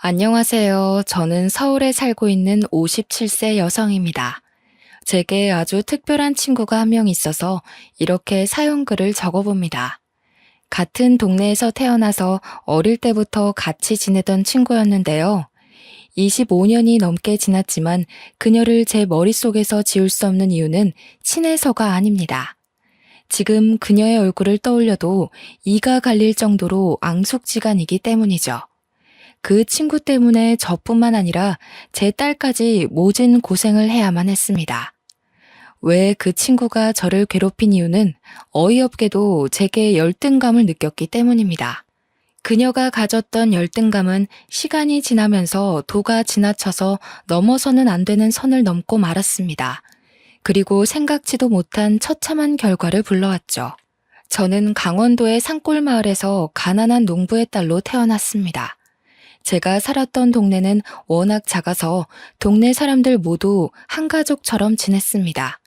안녕하세요. 저는 서울에 살고 있는 57세 여성입니다. 제게 아주 특별한 친구가 한 명 있어서 이렇게 사연글을 적어봅니다. 같은 동네에서 태어나서 어릴 때부터 같이 지내던 친구였는데요. 25년이 넘게 지났지만 그녀를 제 머릿속에서 지울 수 없는 이유는 친해서가 아닙니다. 지금 그녀의 얼굴을 떠올려도 이가 갈릴 정도로 앙숙지간이기 때문이죠. 그 친구 때문에 저뿐만 아니라 제 딸까지 모진 고생을 해야만 했습니다. 왜 그 친구가 저를 괴롭힌 이유는 어이없게도 제게 열등감을 느꼈기 때문입니다. 그녀가 가졌던 열등감은 시간이 지나면서 도가 지나쳐서 넘어서는 안 되는 선을 넘고 말았습니다. 그리고 생각지도 못한 처참한 결과를 불러왔죠. 저는 강원도의 산골 마을에서 가난한 농부의 딸로 태어났습니다. 제가 살았던 동네는 워낙 작아서 동네 사람들 모두 한 가족처럼 지냈습니다.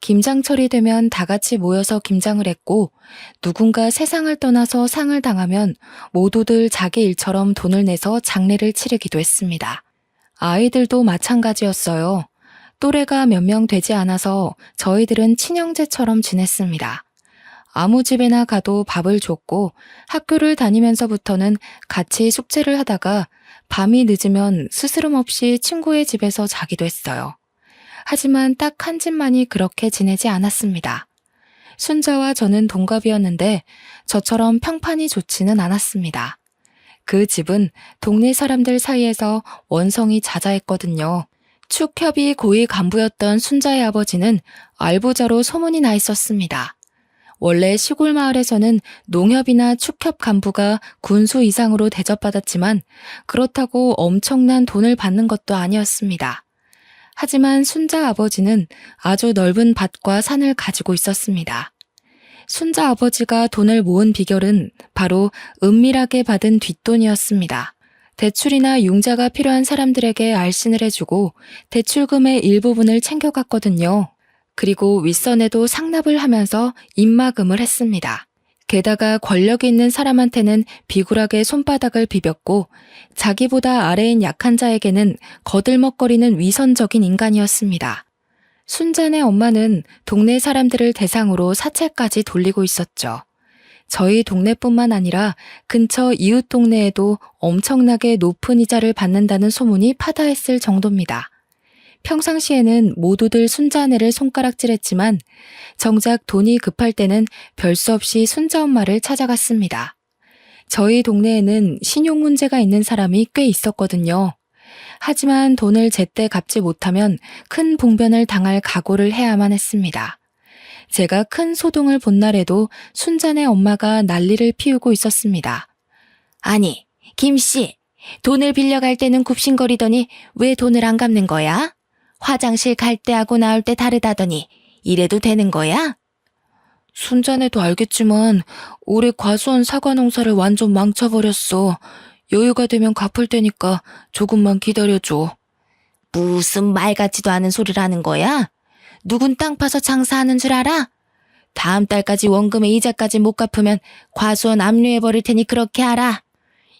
김장철이 되면 다 같이 모여서 김장을 했고, 누군가 세상을 떠나서 상을 당하면 모두들 자기 일처럼 돈을 내서 장례를 치르기도 했습니다. 아이들도 마찬가지였어요. 또래가 몇 명 되지 않아서 저희들은 친형제처럼 지냈습니다. 아무 집에나 가도 밥을 줬고 학교를 다니면서부터는 같이 숙제를 하다가 밤이 늦으면 스스럼 없이 친구의 집에서 자기도 했어요. 하지만 딱 한 집만이 그렇게 지내지 않았습니다. 순자와 저는 동갑이었는데 저처럼 평판이 좋지는 않았습니다. 그 집은 동네 사람들 사이에서 원성이 자자했거든요. 축협이 고위 간부였던 순자의 아버지는 알부자로 소문이 나 있었습니다. 원래 시골 마을에서는 농협이나 축협 간부가 군수 이상으로 대접받았지만 그렇다고 엄청난 돈을 받는 것도 아니었습니다. 하지만 순자 아버지는 아주 넓은 밭과 산을 가지고 있었습니다. 순자 아버지가 돈을 모은 비결은 바로 은밀하게 받은 뒷돈이었습니다. 대출이나 융자가 필요한 사람들에게 알신을 해주고 대출금의 일부분을 챙겨갔거든요. 그리고 윗선에도 상납을 하면서 입마금을 했습니다. 게다가 권력이 있는 사람한테는 비굴하게 손바닥을 비볐고 자기보다 아래인 약한 자에게는 거들먹거리는 위선적인 인간이었습니다. 순잔의 엄마는 동네 사람들을 대상으로 사채까지 돌리고 있었죠. 저희 동네뿐만 아니라 근처 이웃 동네에도 엄청나게 높은 이자를 받는다는 소문이 파다했을 정도입니다. 평상시에는 모두들 순자네를 손가락질했지만 정작 돈이 급할 때는 별 수 없이 순자 엄마를 찾아갔습니다. 저희 동네에는 신용 문제가 있는 사람이 꽤 있었거든요. 하지만 돈을 제때 갚지 못하면 큰 봉변을 당할 각오를 해야만 했습니다. 제가 큰 소동을 본 날에도 순자네 엄마가 난리를 피우고 있었습니다. 아니, 김씨, 돈을 빌려갈 때는 굽신거리더니 왜 돈을 안 갚는 거야? 화장실 갈 때하고 나올 때 다르다더니 이래도 되는 거야? 순자네도 알겠지만 올해 과수원 사과 농사를 완전 망쳐버렸어. 여유가 되면 갚을 테니까 조금만 기다려줘. 무슨 말 같지도 않은 소리를 하는 거야? 누군 땅 파서 장사하는 줄 알아? 다음 달까지 원금의 이자까지 못 갚으면 과수원 압류해버릴 테니 그렇게 알아.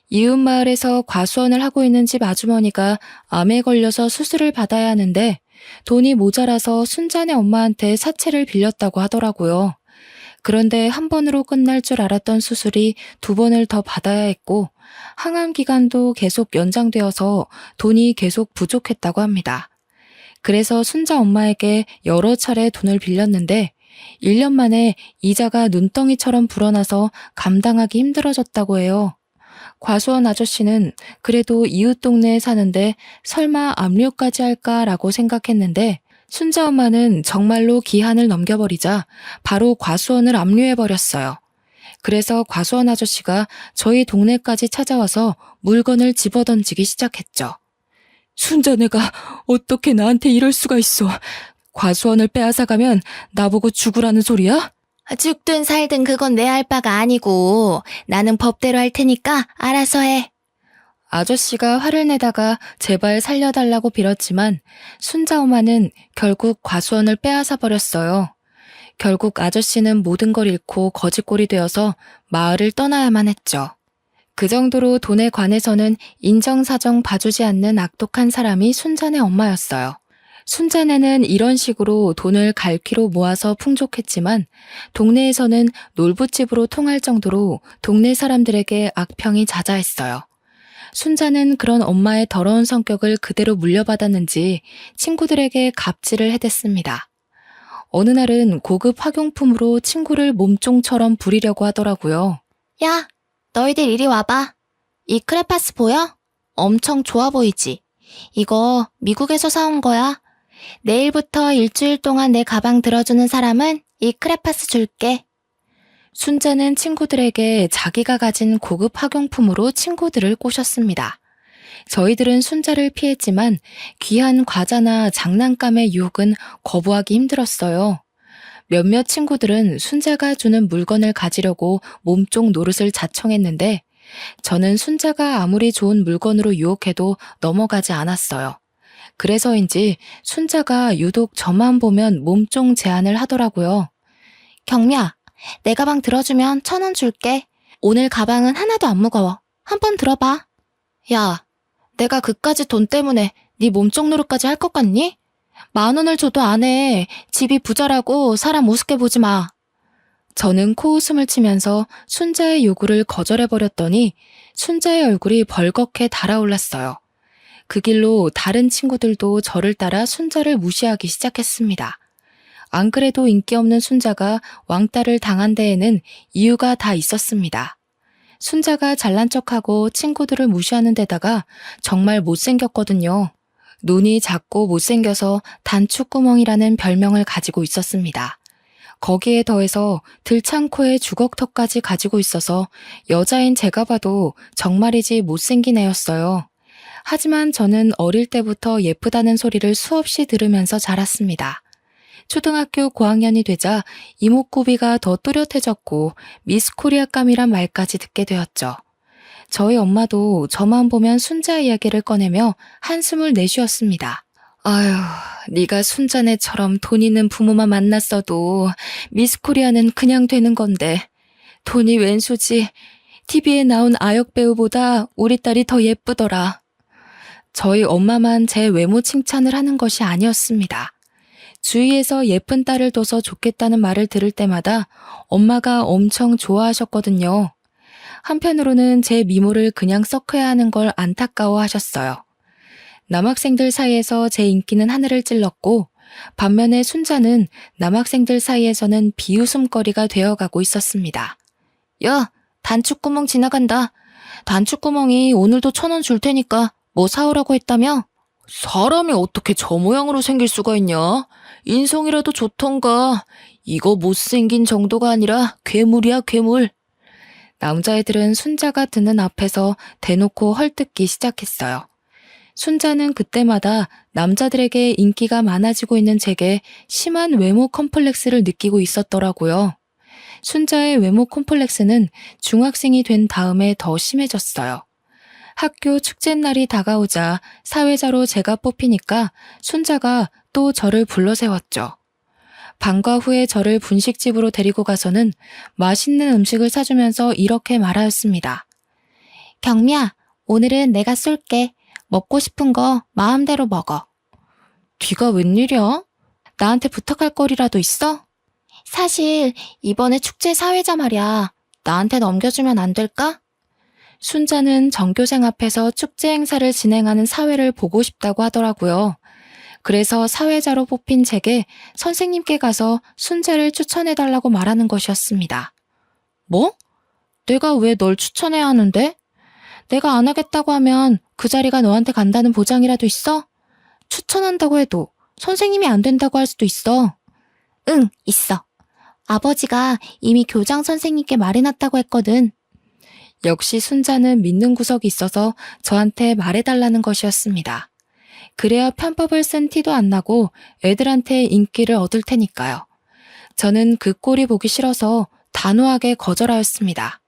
이웃 마을에서 과수원을 하고 있는 집 아주머니가 암에 걸려서 수술을 받아야 하는데 돈이 모자라서 순자네 엄마한테 사채를 빌렸다고 하더라고요. 그런데 한 번으로 끝날 줄 알았던 수술이 2번을 더 받아야 했고 항암 기간도 계속 연장되어서 돈이 계속 부족했다고 합니다. 그래서 순자 엄마에게 여러 차례 돈을 빌렸는데 1년 만에 이자가 눈덩이처럼 불어나서 감당하기 힘들어졌다고 해요. 과수원 아저씨는 그래도 이웃 동네에 사는데 설마 압류까지 할까라고 생각했는데 순자 엄마는 정말로 기한을 넘겨버리자 바로 과수원을 압류해버렸어요. 그래서 과수원 아저씨가 저희 동네까지 찾아와서 물건을 집어던지기 시작했죠. 순자네가 어떻게 나한테 이럴 수가 있어. 과수원을 빼앗아가면 나보고 죽으라는 소리야? 죽든 살든 그건 내 할 바가 아니고 나는 법대로 할 테니까 알아서 해. 아저씨가 화를 내다가 제발 살려달라고 빌었지만 순자 엄마는 결국 과수원을 빼앗아 버렸어요. 결국 아저씨는 모든 걸 잃고 거지꼴이 되어서 마을을 떠나야만 했죠. 그 정도로 돈에 관해서는 인정사정 봐주지 않는 악독한 사람이 순자네 엄마였어요. 순자네는 이런 식으로 돈을 갈퀴로 모아서 풍족했지만 동네에서는 놀부집으로 통할 정도로 동네 사람들에게 악평이 자자했어요. 순자는 그런 엄마의 더러운 성격을 그대로 물려받았는지 친구들에게 갑질을 해댔습니다. 어느 날은 고급 학용품으로 친구를 몸종처럼 부리려고 하더라고요. 야, 너희들 이리 와봐. 이 크레파스 보여? 엄청 좋아 보이지? 이거 미국에서 사온 거야. 내일부터 일주일 동안 내 가방 들어주는 사람은 이 크레파스 줄게. 순자는 친구들에게 자기가 가진 고급 학용품으로 친구들을 꼬셨습니다. 저희들은 순자를 피했지만 귀한 과자나 장난감의 유혹은 거부하기 힘들었어요. 몇몇 친구들은 순자가 주는 물건을 가지려고 몸종 노릇을 자청했는데 저는 순자가 아무리 좋은 물건으로 유혹해도 넘어가지 않았어요. 그래서인지 순자가 유독 저만 보면 몸종 제안을 하더라고요. 경미야, 내 가방 들어주면 1,000원 줄게. 오늘 가방은 하나도 안 무거워. 한번 들어봐. 야, 내가 그까지 돈 때문에 네 몸종 노릇까지 할 것 같니? 10,000원을 줘도 안 해. 집이 부자라고 사람 우습게 보지 마. 저는 코웃음을 치면서 순자의 요구를 거절해버렸더니 순자의 얼굴이 벌겋게 달아올랐어요. 그 길로 다른 친구들도 저를 따라 순자를 무시하기 시작했습니다. 안 그래도 인기 없는 순자가 왕따를 당한 데에는 이유가 다 있었습니다. 순자가 잘난 척하고 친구들을 무시하는 데다가 정말 못생겼거든요. 눈이 작고 못생겨서 단추구멍이라는 별명을 가지고 있었습니다. 거기에 더해서 들창코에 주걱턱까지 가지고 있어서 여자인 제가 봐도 정말이지 못생긴 애였어요. 하지만 저는 어릴 때부터 예쁘다는 소리를 수없이 들으면서 자랐습니다. 초등학교 고학년이 되자 이목구비가 더 뚜렷해졌고 미스코리아감이란 말까지 듣게 되었죠. 저희 엄마도 저만 보면 순자 이야기를 꺼내며 한숨을 내쉬었습니다. 아휴, 네가 순자네처럼 돈 있는 부모만 만났어도 미스코리아는 그냥 되는 건데 돈이 웬수지. TV에 나온 아역 배우보다 우리 딸이 더 예쁘더라. 저희 엄마만 제 외모 칭찬을 하는 것이 아니었습니다. 주위에서 예쁜 딸을 둬서 좋겠다는 말을 들을 때마다 엄마가 엄청 좋아하셨거든요. 한편으로는 제 미모를 그냥 썩혀야 하는 걸 안타까워 하셨어요. 남학생들 사이에서 제 인기는 하늘을 찔렀고 반면에 순자는 남학생들 사이에서는 비웃음거리가 되어가고 있었습니다. 야, 단추구멍 지나간다. 단추구멍이 오늘도 1,000원 줄 테니까 뭐 사오라고 했다며? 사람이 어떻게 저 모양으로 생길 수가 있냐? 인성이라도 좋던가. 이거 못생긴 정도가 아니라 괴물이야, 괴물. 남자애들은 순자가 드는 앞에서 대놓고 헐뜯기 시작했어요. 순자는 그때마다 남자들에게 인기가 많아지고 있는 제게 심한 외모 컴플렉스를 느끼고 있었더라고요. 순자의 외모 컴플렉스는 중학생이 된 다음에 더 심해졌어요. 학교 축제날이 다가오자 사회자로 제가 뽑히니까 순자가 또 저를 불러세웠죠. 방과 후에 저를 분식집으로 데리고 가서는 맛있는 음식을 사주면서 이렇게 말하였습니다. 경미야, 오늘은 내가 쏠게. 먹고 싶은 거 마음대로 먹어. 뒤가 웬일이야? 나한테 부탁할 거리라도 있어? 사실 이번에 축제 사회자 말이야. 나한테 넘겨주면 안 될까? 순자는 전교생 앞에서 축제 행사를 진행하는 사회를 보고 싶다고 하더라고요. 그래서 사회자로 뽑힌 제게 선생님께 가서 순자를 추천해달라고 말하는 것이었습니다. 뭐? 내가 왜 널 추천해야 하는데? 내가 안 하겠다고 하면 그 자리가 너한테 간다는 보장이라도 있어? 추천한다고 해도 선생님이 안 된다고 할 수도 있어. 응, 있어. 아버지가 이미 교장 선생님께 말해놨다고 했거든. 역시 순자는 믿는 구석이 있어서 저한테 말해달라는 것이었습니다. 그래야 편법을 쓴 티도 안 나고 애들한테 인기를 얻을 테니까요. 저는 그 꼴이 보기 싫어서 단호하게 거절하였습니다.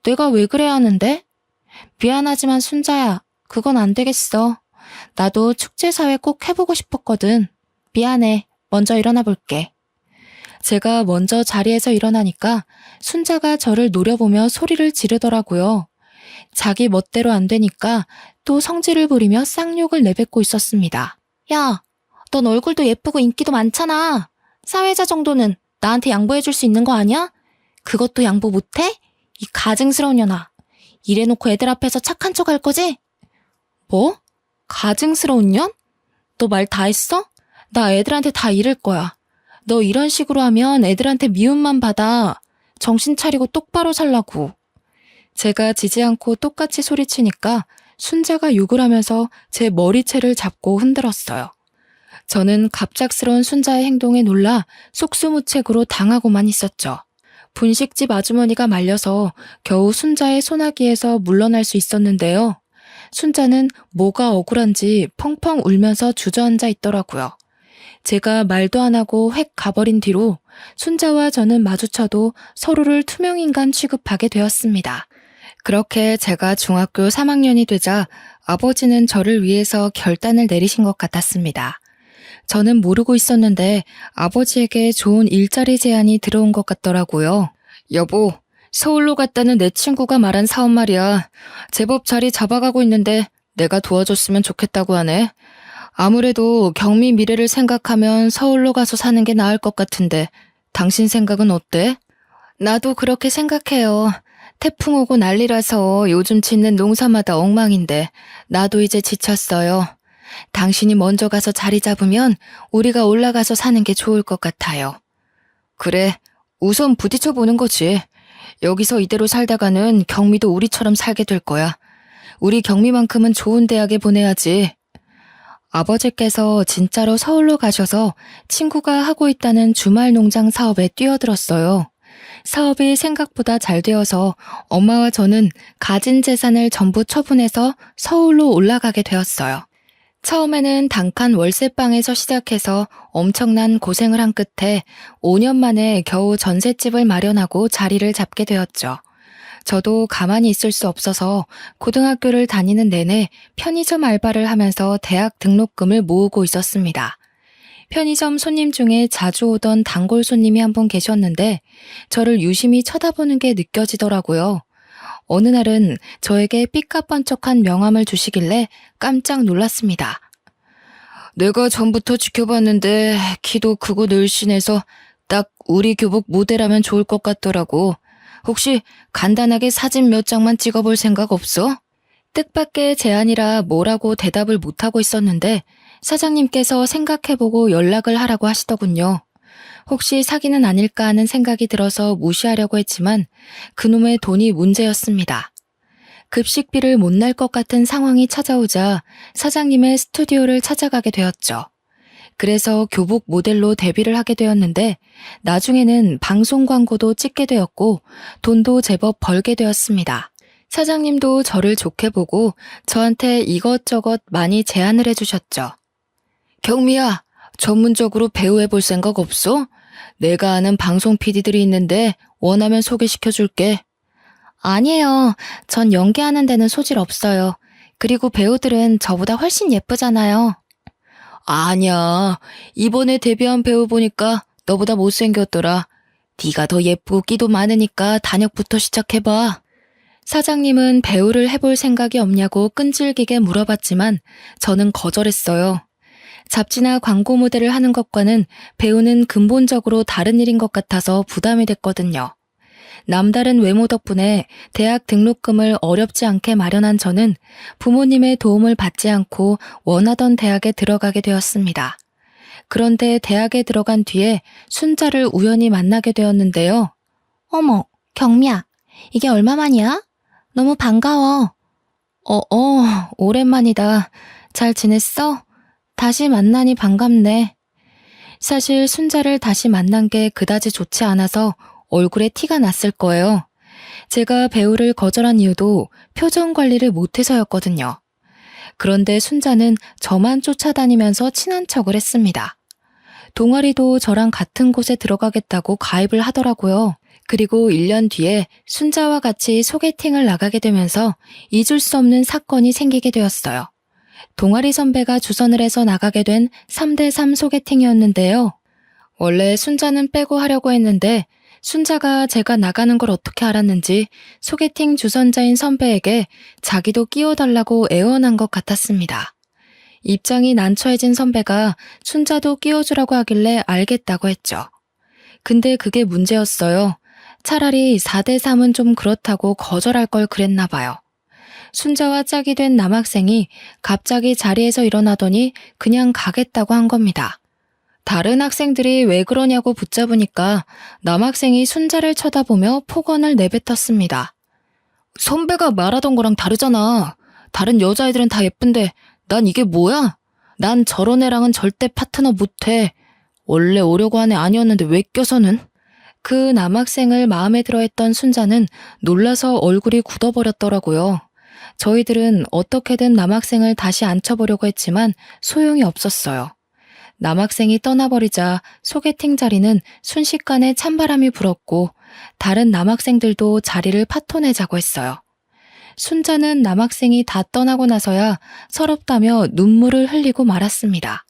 내가 왜 그래야 하는데? 미안하지만 순자야, 그건 안 되겠어. 나도 축제사회 꼭 해보고 싶었거든. 미안해. 먼저 일어나 볼게. 제가 먼저 자리에서 일어나니까 순자가 저를 노려보며 소리를 지르더라고요. 자기 멋대로 안 되니까 또 성질을 부리며 쌍욕을 내뱉고 있었습니다. 야, 넌 얼굴도 예쁘고 인기도 많잖아. 사회자 정도는 나한테 양보해줄 수 있는 거 아니야? 그것도 양보 못해? 이 가증스러운 년아. 이래놓고 애들 앞에서 착한 척 할 거지? 뭐? 가증스러운 년? 너 말 다 했어? 나 애들한테 다 이럴 거야. 너 이런 식으로 하면 애들한테 미움만 받아. 정신 차리고 똑바로 살라고. 제가 지지 않고 똑같이 소리치니까 순자가 욕을 하면서 제 머리채를 잡고 흔들었어요. 저는 갑작스러운 순자의 행동에 놀라 속수무책으로 당하고만 있었죠. 분식집 아주머니가 말려서 겨우 순자의 소나기에서 물러날 수 있었는데요. 순자는 뭐가 억울한지 펑펑 울면서 주저앉아 있더라고요. 제가 말도 안 하고 획 가버린 뒤로 순자와 저는 마주쳐도 서로를 투명인간 취급하게 되었습니다. 그렇게 제가 중학교 3학년이 되자 아버지는 저를 위해서 결단을 내리신 것 같았습니다. 저는 모르고 있었는데 아버지에게 좋은 일자리 제안이 들어온 것 같더라고요. 여보, 서울로 갔다는 내 친구가 말한 사업 말이야. 제법 자리 잡아가고 있는데 내가 도와줬으면 좋겠다고 하네. 아무래도 경미 미래를 생각하면 서울로 가서 사는 게 나을 것 같은데 당신 생각은 어때? 나도 그렇게 생각해요. 태풍 오고 난리라서 요즘 짓는 농사마다 엉망인데 나도 이제 지쳤어요. 당신이 먼저 가서 자리 잡으면 우리가 올라가서 사는 게 좋을 것 같아요. 그래, 우선 부딪혀 보는 거지. 여기서 이대로 살다가는 경미도 우리처럼 살게 될 거야. 우리 경미만큼은 좋은 대학에 보내야지. 아버지께서 진짜로 서울로 가셔서 친구가 하고 있다는 주말 농장 사업에 뛰어들었어요. 사업이 생각보다 잘 되어서 엄마와 저는 가진 재산을 전부 처분해서 서울로 올라가게 되었어요. 처음에는 단칸 월세방에서 시작해서 엄청난 고생을 한 끝에 5년 만에 겨우 전셋집을 마련하고 자리를 잡게 되었죠. 저도 가만히 있을 수 없어서 고등학교를 다니는 내내 편의점 알바를 하면서 대학 등록금을 모으고 있었습니다. 편의점 손님 중에 자주 오던 단골 손님이 한 분 계셨는데 저를 유심히 쳐다보는 게 느껴지더라고요. 어느 날은 저에게 삐까뻔쩍한 명함을 주시길래 깜짝 놀랐습니다. 내가 전부터 지켜봤는데 키도 크고 늘씬해서 딱 우리 교복 모델하면 좋을 것 같더라고. 혹시 간단하게 사진 몇 장만 찍어볼 생각 없어? 뜻밖의 제안이라 뭐라고 대답을 못하고 있었는데 사장님께서 생각해보고 연락을 하라고 하시더군요. 혹시 사기는 아닐까 하는 생각이 들어서 무시하려고 했지만 그놈의 돈이 문제였습니다. 급식비를 못 낼 것 같은 상황이 찾아오자 사장님의 스튜디오를 찾아가게 되었죠. 그래서 교복 모델로 데뷔를 하게 되었는데 나중에는 방송 광고도 찍게 되었고 돈도 제법 벌게 되었습니다. 사장님도 저를 좋게 보고 저한테 이것저것 많이 제안을 해주셨죠. 경미야, 전문적으로 배우해볼 생각 없어? 내가 아는 방송 PD들이 있는데 원하면 소개시켜줄게. 아니에요. 전 연기하는 데는 소질 없어요. 그리고 배우들은 저보다 훨씬 예쁘잖아요. 아니야. 이번에 데뷔한 배우 보니까 너보다 못생겼더라. 네가 더 예쁘고 끼도 많으니까 단역부터 시작해봐. 사장님은 배우를 해볼 생각이 없냐고 끈질기게 물어봤지만 저는 거절했어요. 잡지나 광고 모델을 하는 것과는 배우는 근본적으로 다른 일인 것 같아서 부담이 됐거든요. 남다른 외모 덕분에 대학 등록금을 어렵지 않게 마련한 저는 부모님의 도움을 받지 않고 원하던 대학에 들어가게 되었습니다. 그런데 대학에 들어간 뒤에 순자를 우연히 만나게 되었는데요. 어머, 경미야, 이게 얼마만이야? 너무 반가워. 오랜만이다. 잘 지냈어? 다시 만나니 반갑네. 사실 순자를 다시 만난 게 그다지 좋지 않아서 얼굴에 티가 났을 거예요. 제가 배우를 거절한 이유도 표정 관리를 못해서였거든요. 그런데 순자는 저만 쫓아다니면서 친한 척을 했습니다. 동아리도 저랑 같은 곳에 들어가겠다고 가입을 하더라고요. 그리고 1년 뒤에 순자와 같이 소개팅을 나가게 되면서 잊을 수 없는 사건이 생기게 되었어요. 동아리 선배가 주선을 해서 나가게 된 3대3 소개팅이었는데요. 원래 순자는 빼고 하려고 했는데 순자가 제가 나가는 걸 어떻게 알았는지 소개팅 주선자인 선배에게 자기도 끼워달라고 애원한 것 같았습니다. 입장이 난처해진 선배가 순자도 끼워주라고 하길래 알겠다고 했죠. 근데 그게 문제였어요. 차라리 4대3은 좀 그렇다고 거절할 걸 그랬나 봐요. 순자와 짝이 된 남학생이 갑자기 자리에서 일어나더니 그냥 가겠다고 한 겁니다. 다른 학생들이 왜 그러냐고 붙잡으니까 남학생이 순자를 쳐다보며 폭언을 내뱉었습니다. 선배가 말하던 거랑 다르잖아. 다른 여자애들은 다 예쁜데 난 이게 뭐야? 난 저런 애랑은 절대 파트너 못해. 원래 오려고 한 애 아니었는데 왜 껴서는? 그 남학생을 마음에 들어 했던 순자는 놀라서 얼굴이 굳어버렸더라고요. 저희들은 어떻게든 남학생을 다시 앉혀보려고 했지만 소용이 없었어요. 남학생이 떠나버리자 소개팅 자리는 순식간에 찬바람이 불었고 다른 남학생들도 자리를 파토내자고 했어요. 순자는 남학생이 다 떠나고 나서야 서럽다며 눈물을 흘리고 말았습니다.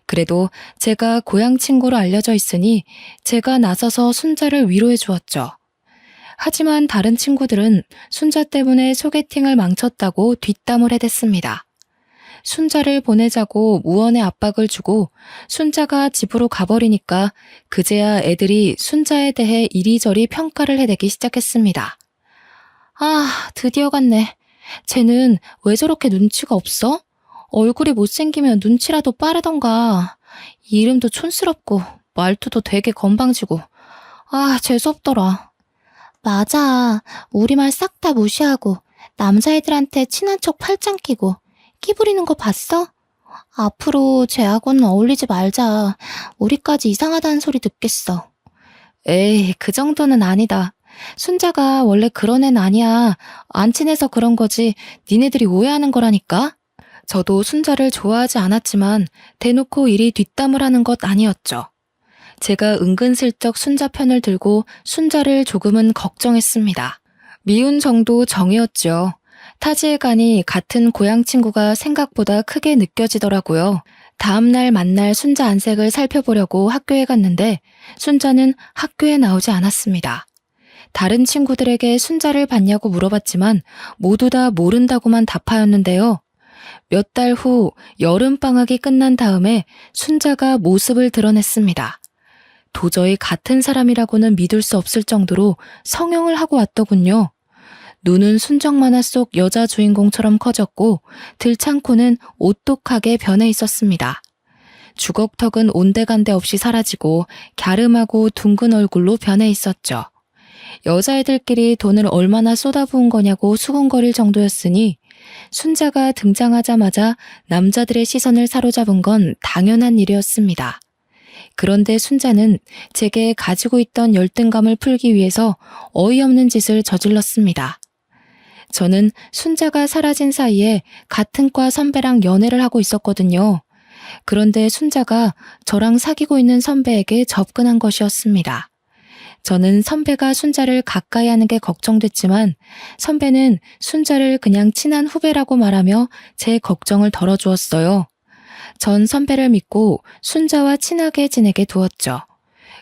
그래도 제가 고향 친구로 알려져 있으니 제가 나서서 순자를 위로해 주었죠. 하지만 다른 친구들은 순자 때문에 소개팅을 망쳤다고 뒷담을 해댔습니다. 순자를 보내자고 무언의 압박을 주고 순자가 집으로 가버리니까 그제야 애들이 순자에 대해 이리저리 평가를 해대기 시작했습니다. 아, 드디어 갔네. 쟤는 왜 저렇게 눈치가 없어? 얼굴이 못생기면 눈치라도 빠르던가. 이름도 촌스럽고 말투도 되게 건방지고. 아, 재수없더라. 맞아. 우리말 싹 다 무시하고 남자애들한테 친한 척 팔짱 끼고 끼 부리는 거 봤어? 앞으로 쟤하고는 어울리지 말자. 우리까지 이상하다는 소리 듣겠어. 에이, 그 정도는 아니다. 순자가 원래 그런 애는 아니야. 안 친해서 그런 거지. 니네들이 오해하는 거라니까. 저도 순자를 좋아하지 않았지만 대놓고 이리 뒷담을 하는 것 아니었죠. 제가 은근슬쩍 순자 편을 들고 순자를 조금은 걱정했습니다. 미운 정도 정이었죠. 타지에 가니 같은 고향 친구가 생각보다 크게 느껴지더라고요. 다음날 만날 순자 안색을 살펴보려고 학교에 갔는데 순자는 학교에 나오지 않았습니다. 다른 친구들에게 순자를 봤냐고 물어봤지만 모두 다 모른다고만 답하였는데요. 몇 달 후 여름방학이 끝난 다음에 순자가 모습을 드러냈습니다. 도저히 같은 사람이라고는 믿을 수 없을 정도로 성형을 하고 왔더군요. 눈은 순정 만화 속 여자 주인공처럼 커졌고 들창코는 오똑하게 변해 있었습니다. 주걱턱은 온데간데 없이 사라지고 갸름하고 둥근 얼굴로 변해 있었죠. 여자애들끼리 돈을 얼마나 쏟아부은 거냐고 수군거릴 정도였으니 순자가 등장하자마자 남자들의 시선을 사로잡은 건 당연한 일이었습니다. 그런데 순자는 제게 가지고 있던 열등감을 풀기 위해서 어이없는 짓을 저질렀습니다. 저는 순자가 사라진 사이에 같은 과 선배랑 연애를 하고 있었거든요. 그런데 순자가 저랑 사귀고 있는 선배에게 접근한 것이었습니다. 저는 선배가 순자를 가까이 하는 게 걱정됐지만 선배는 순자를 그냥 친한 후배라고 말하며 제 걱정을 덜어주었어요. 전 선배를 믿고 순자와 친하게 지내게 두었죠.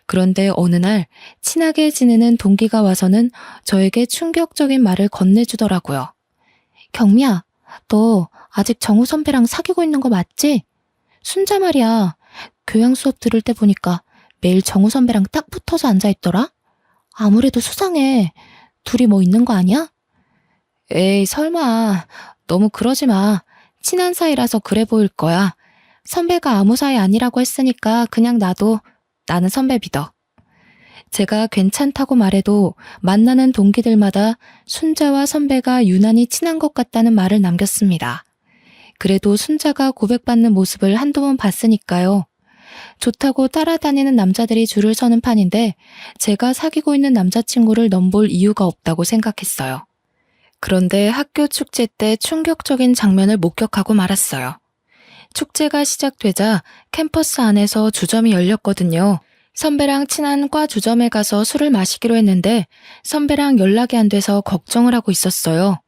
그런데 어느 날 친하게 지내는 동기가 와서는 저에게 충격적인 말을 건네주더라고요. 경미야, 너 아직 정우 선배랑 사귀고 있는 거 맞지? 순자 말이야. 교양 수업 들을 때 보니까 매일 정우 선배랑 딱 붙어서 앉아있더라? 아무래도 수상해. 둘이 뭐 있는 거 아니야? 에이, 설마. 너무 그러지 마. 친한 사이라서 그래 보일 거야. 선배가 아무 사이 아니라고 했으니까 그냥 나는 선배 믿어. 제가 괜찮다고 말해도 만나는 동기들마다 순자와 선배가 유난히 친한 것 같다는 말을 남겼습니다. 그래도 순자가 고백받는 모습을 한두 번 봤으니까요. 좋다고 따라다니는 남자들이 줄을 서는 판인데 제가 사귀고 있는 남자친구를 넘볼 이유가 없다고 생각했어요. 그런데 학교 축제 때 충격적인 장면을 목격하고 말았어요. 축제가 시작되자 캠퍼스 안에서 주점이 열렸거든요. 선배랑 친한 과 주점에 가서 술을 마시기로 했는데 선배랑 연락이 안 돼서 걱정을 하고 있었어요.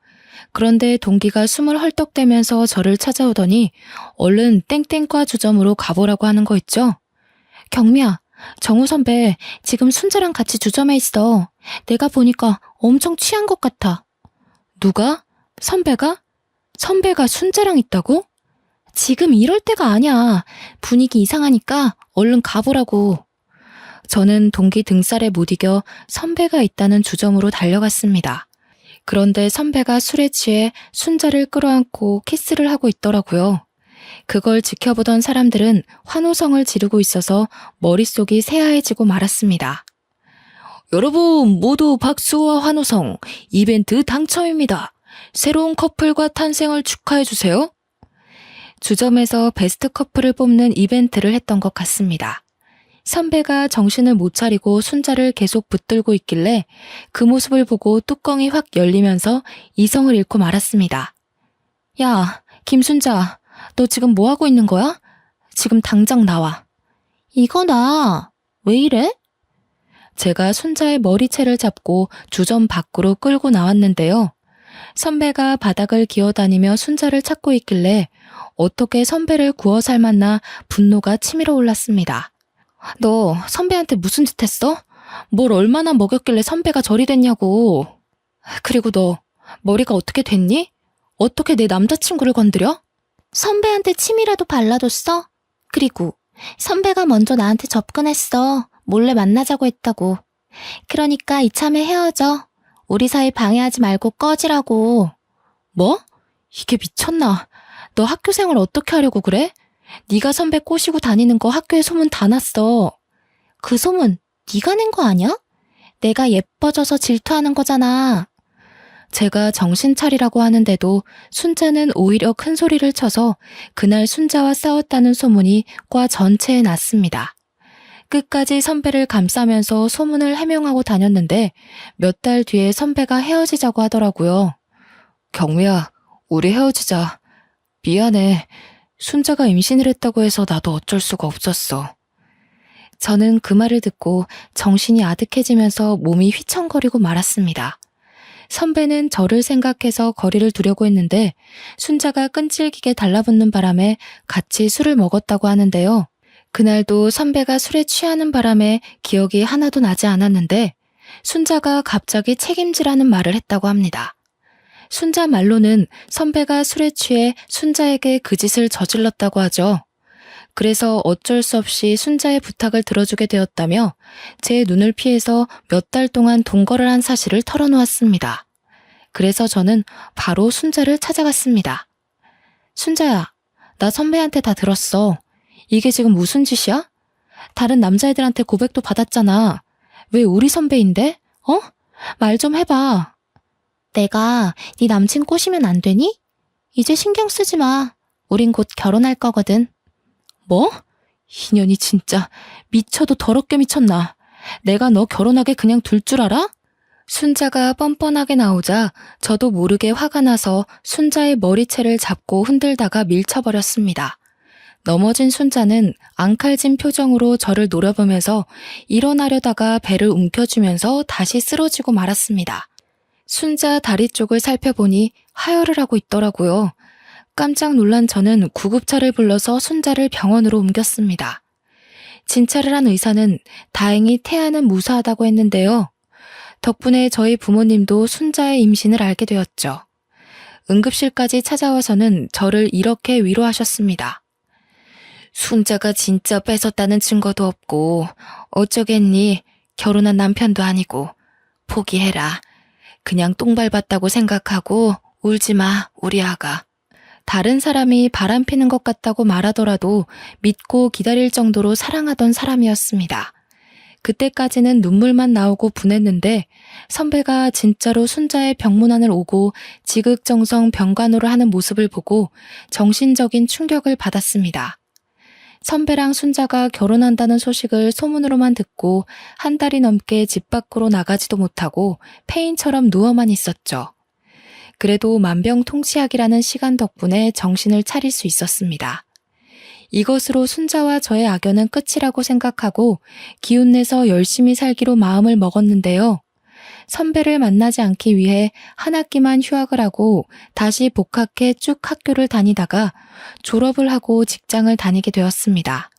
그런데 동기가 숨을 헐떡대면서 저를 찾아오더니 얼른 땡땡과 주점으로 가보라고 하는 거 있죠? 경미야, 정우 선배 지금 순자랑 같이 주점에 있어. 내가 보니까 엄청 취한 것 같아. 누가? 선배가? 선배가 순자랑 있다고? 지금 이럴 때가 아니야. 분위기 이상하니까 얼른 가보라고. 저는 동기 등살에 못 이겨 선배가 있다는 주점으로 달려갔습니다. 그런데 선배가 술에 취해 순자를 끌어안고 키스를 하고 있더라고요. 그걸 지켜보던 사람들은 환호성을 지르고 있어서 머릿속이 새하얘지고 말았습니다. 여러분 모두 박수와 환호성, 이벤트 당첨입니다. 새로운 커플과 탄생을 축하해주세요. 주점에서 베스트 커플을 뽑는 이벤트를 했던 것 같습니다. 선배가 정신을 못 차리고 순자를 계속 붙들고 있길래 그 모습을 보고 뚜껑이 확 열리면서 이성을 잃고 말았습니다. 야, 김순자, 너 지금 뭐 하고 있는 거야? 지금 당장 나와. 이거 나, 왜 이래? 제가 순자의 머리채를 잡고 주점 밖으로 끌고 나왔는데요. 선배가 바닥을 기어다니며 순자를 찾고 있길래 어떻게 선배를 구워 삶았나 분노가 치밀어 올랐습니다. 너 선배한테 무슨 짓 했어? 뭘 얼마나 먹였길래 선배가 저리 됐냐고. 그리고 너 머리가 어떻게 됐니? 어떻게 내 남자친구를 건드려? 선배한테 침이라도 발라줬어? 그리고 선배가 먼저 나한테 접근했어. 몰래 만나자고 했다고. 그러니까 이참에 헤어져. 우리 사이 방해하지 말고 꺼지라고. 뭐? 이게 미쳤나? 너 학교 생활 어떻게 하려고 그래? 네가 선배 꼬시고 다니는 거 학교에 소문 다 났어. 그 소문 네가 낸 거 아니야? 내가 예뻐져서 질투하는 거잖아. 제가 정신 차리라고 하는데도 순자는 오히려 큰 소리를 쳐서 그날 순자와 싸웠다는 소문이 과 전체에 났습니다. 끝까지 선배를 감싸면서 소문을 해명하고 다녔는데 몇 달 뒤에 선배가 헤어지자고 하더라고요. 경미야, 우리 헤어지자. 미안해. 순자가 임신을 했다고 해서 나도 어쩔 수가 없었어. 저는 그 말을 듣고 정신이 아득해지면서 몸이 휘청거리고 말았습니다. 선배는 저를 생각해서 거리를 두려고 했는데 순자가 끈질기게 달라붙는 바람에 같이 술을 먹었다고 하는데요. 그날도 선배가 술에 취하는 바람에 기억이 하나도 나지 않았는데 순자가 갑자기 책임지라는 말을 했다고 합니다. 순자 말로는 선배가 술에 취해 순자에게 그 짓을 저질렀다고 하죠. 그래서 어쩔 수 없이 순자의 부탁을 들어주게 되었다며 제 눈을 피해서 몇 달 동안 동거를 한 사실을 털어놓았습니다. 그래서 저는 바로 순자를 찾아갔습니다. 순자야, 나 선배한테 다 들었어. 이게 지금 무슨 짓이야? 다른 남자애들한테 고백도 받았잖아. 왜 우리 선배인데? 말 좀 해봐. 내가 네 남친 꼬시면 안 되니? 이제 신경 쓰지 마. 우린 곧 결혼할 거거든. 뭐? 이년이 진짜 미쳐도 더럽게 미쳤나. 내가 너 결혼하게 그냥 둘 줄 알아? 순자가 뻔뻔하게 나오자 저도 모르게 화가 나서 순자의 머리채를 잡고 흔들다가 밀쳐버렸습니다. 넘어진 순자는 앙칼진 표정으로 저를 노려보면서 일어나려다가 배를 움켜쥐면서 다시 쓰러지고 말았습니다. 순자 다리 쪽을 살펴보니 하혈을 하고 있더라고요. 깜짝 놀란 저는 구급차를 불러서 순자를 병원으로 옮겼습니다. 진찰을 한 의사는 다행히 태아는 무사하다고 했는데요. 덕분에 저희 부모님도 순자의 임신을 알게 되었죠. 응급실까지 찾아와서는 저를 이렇게 위로하셨습니다. 순자가 진짜 뺏었다는 증거도 없고 어쩌겠니? 결혼한 남편도 아니고 포기해라. 그냥 똥 밟았다고 생각하고 울지 마, 우리 아가. 다른 사람이 바람 피는 것 같다고 말하더라도 믿고 기다릴 정도로 사랑하던 사람이었습니다. 그때까지는 눈물만 나오고 분했는데 선배가 진짜로 순자의 병문안을 오고 지극정성 병간호를 하는 모습을 보고 정신적인 충격을 받았습니다. 선배랑 순자가 결혼한다는 소식을 소문으로만 듣고 한 달이 넘게 집 밖으로 나가지도 못하고 폐인처럼 누워만 있었죠. 그래도 만병통치약이라는 시간 덕분에 정신을 차릴 수 있었습니다. 이것으로 순자와 저의 악연은 끝이라고 생각하고 기운내서 열심히 살기로 마음을 먹었는데요. 선배를 만나지 않기 위해 한 학기만 휴학을 하고 다시 복학해 쭉 학교를 다니다가 졸업을 하고 직장을 다니게 되었습니다.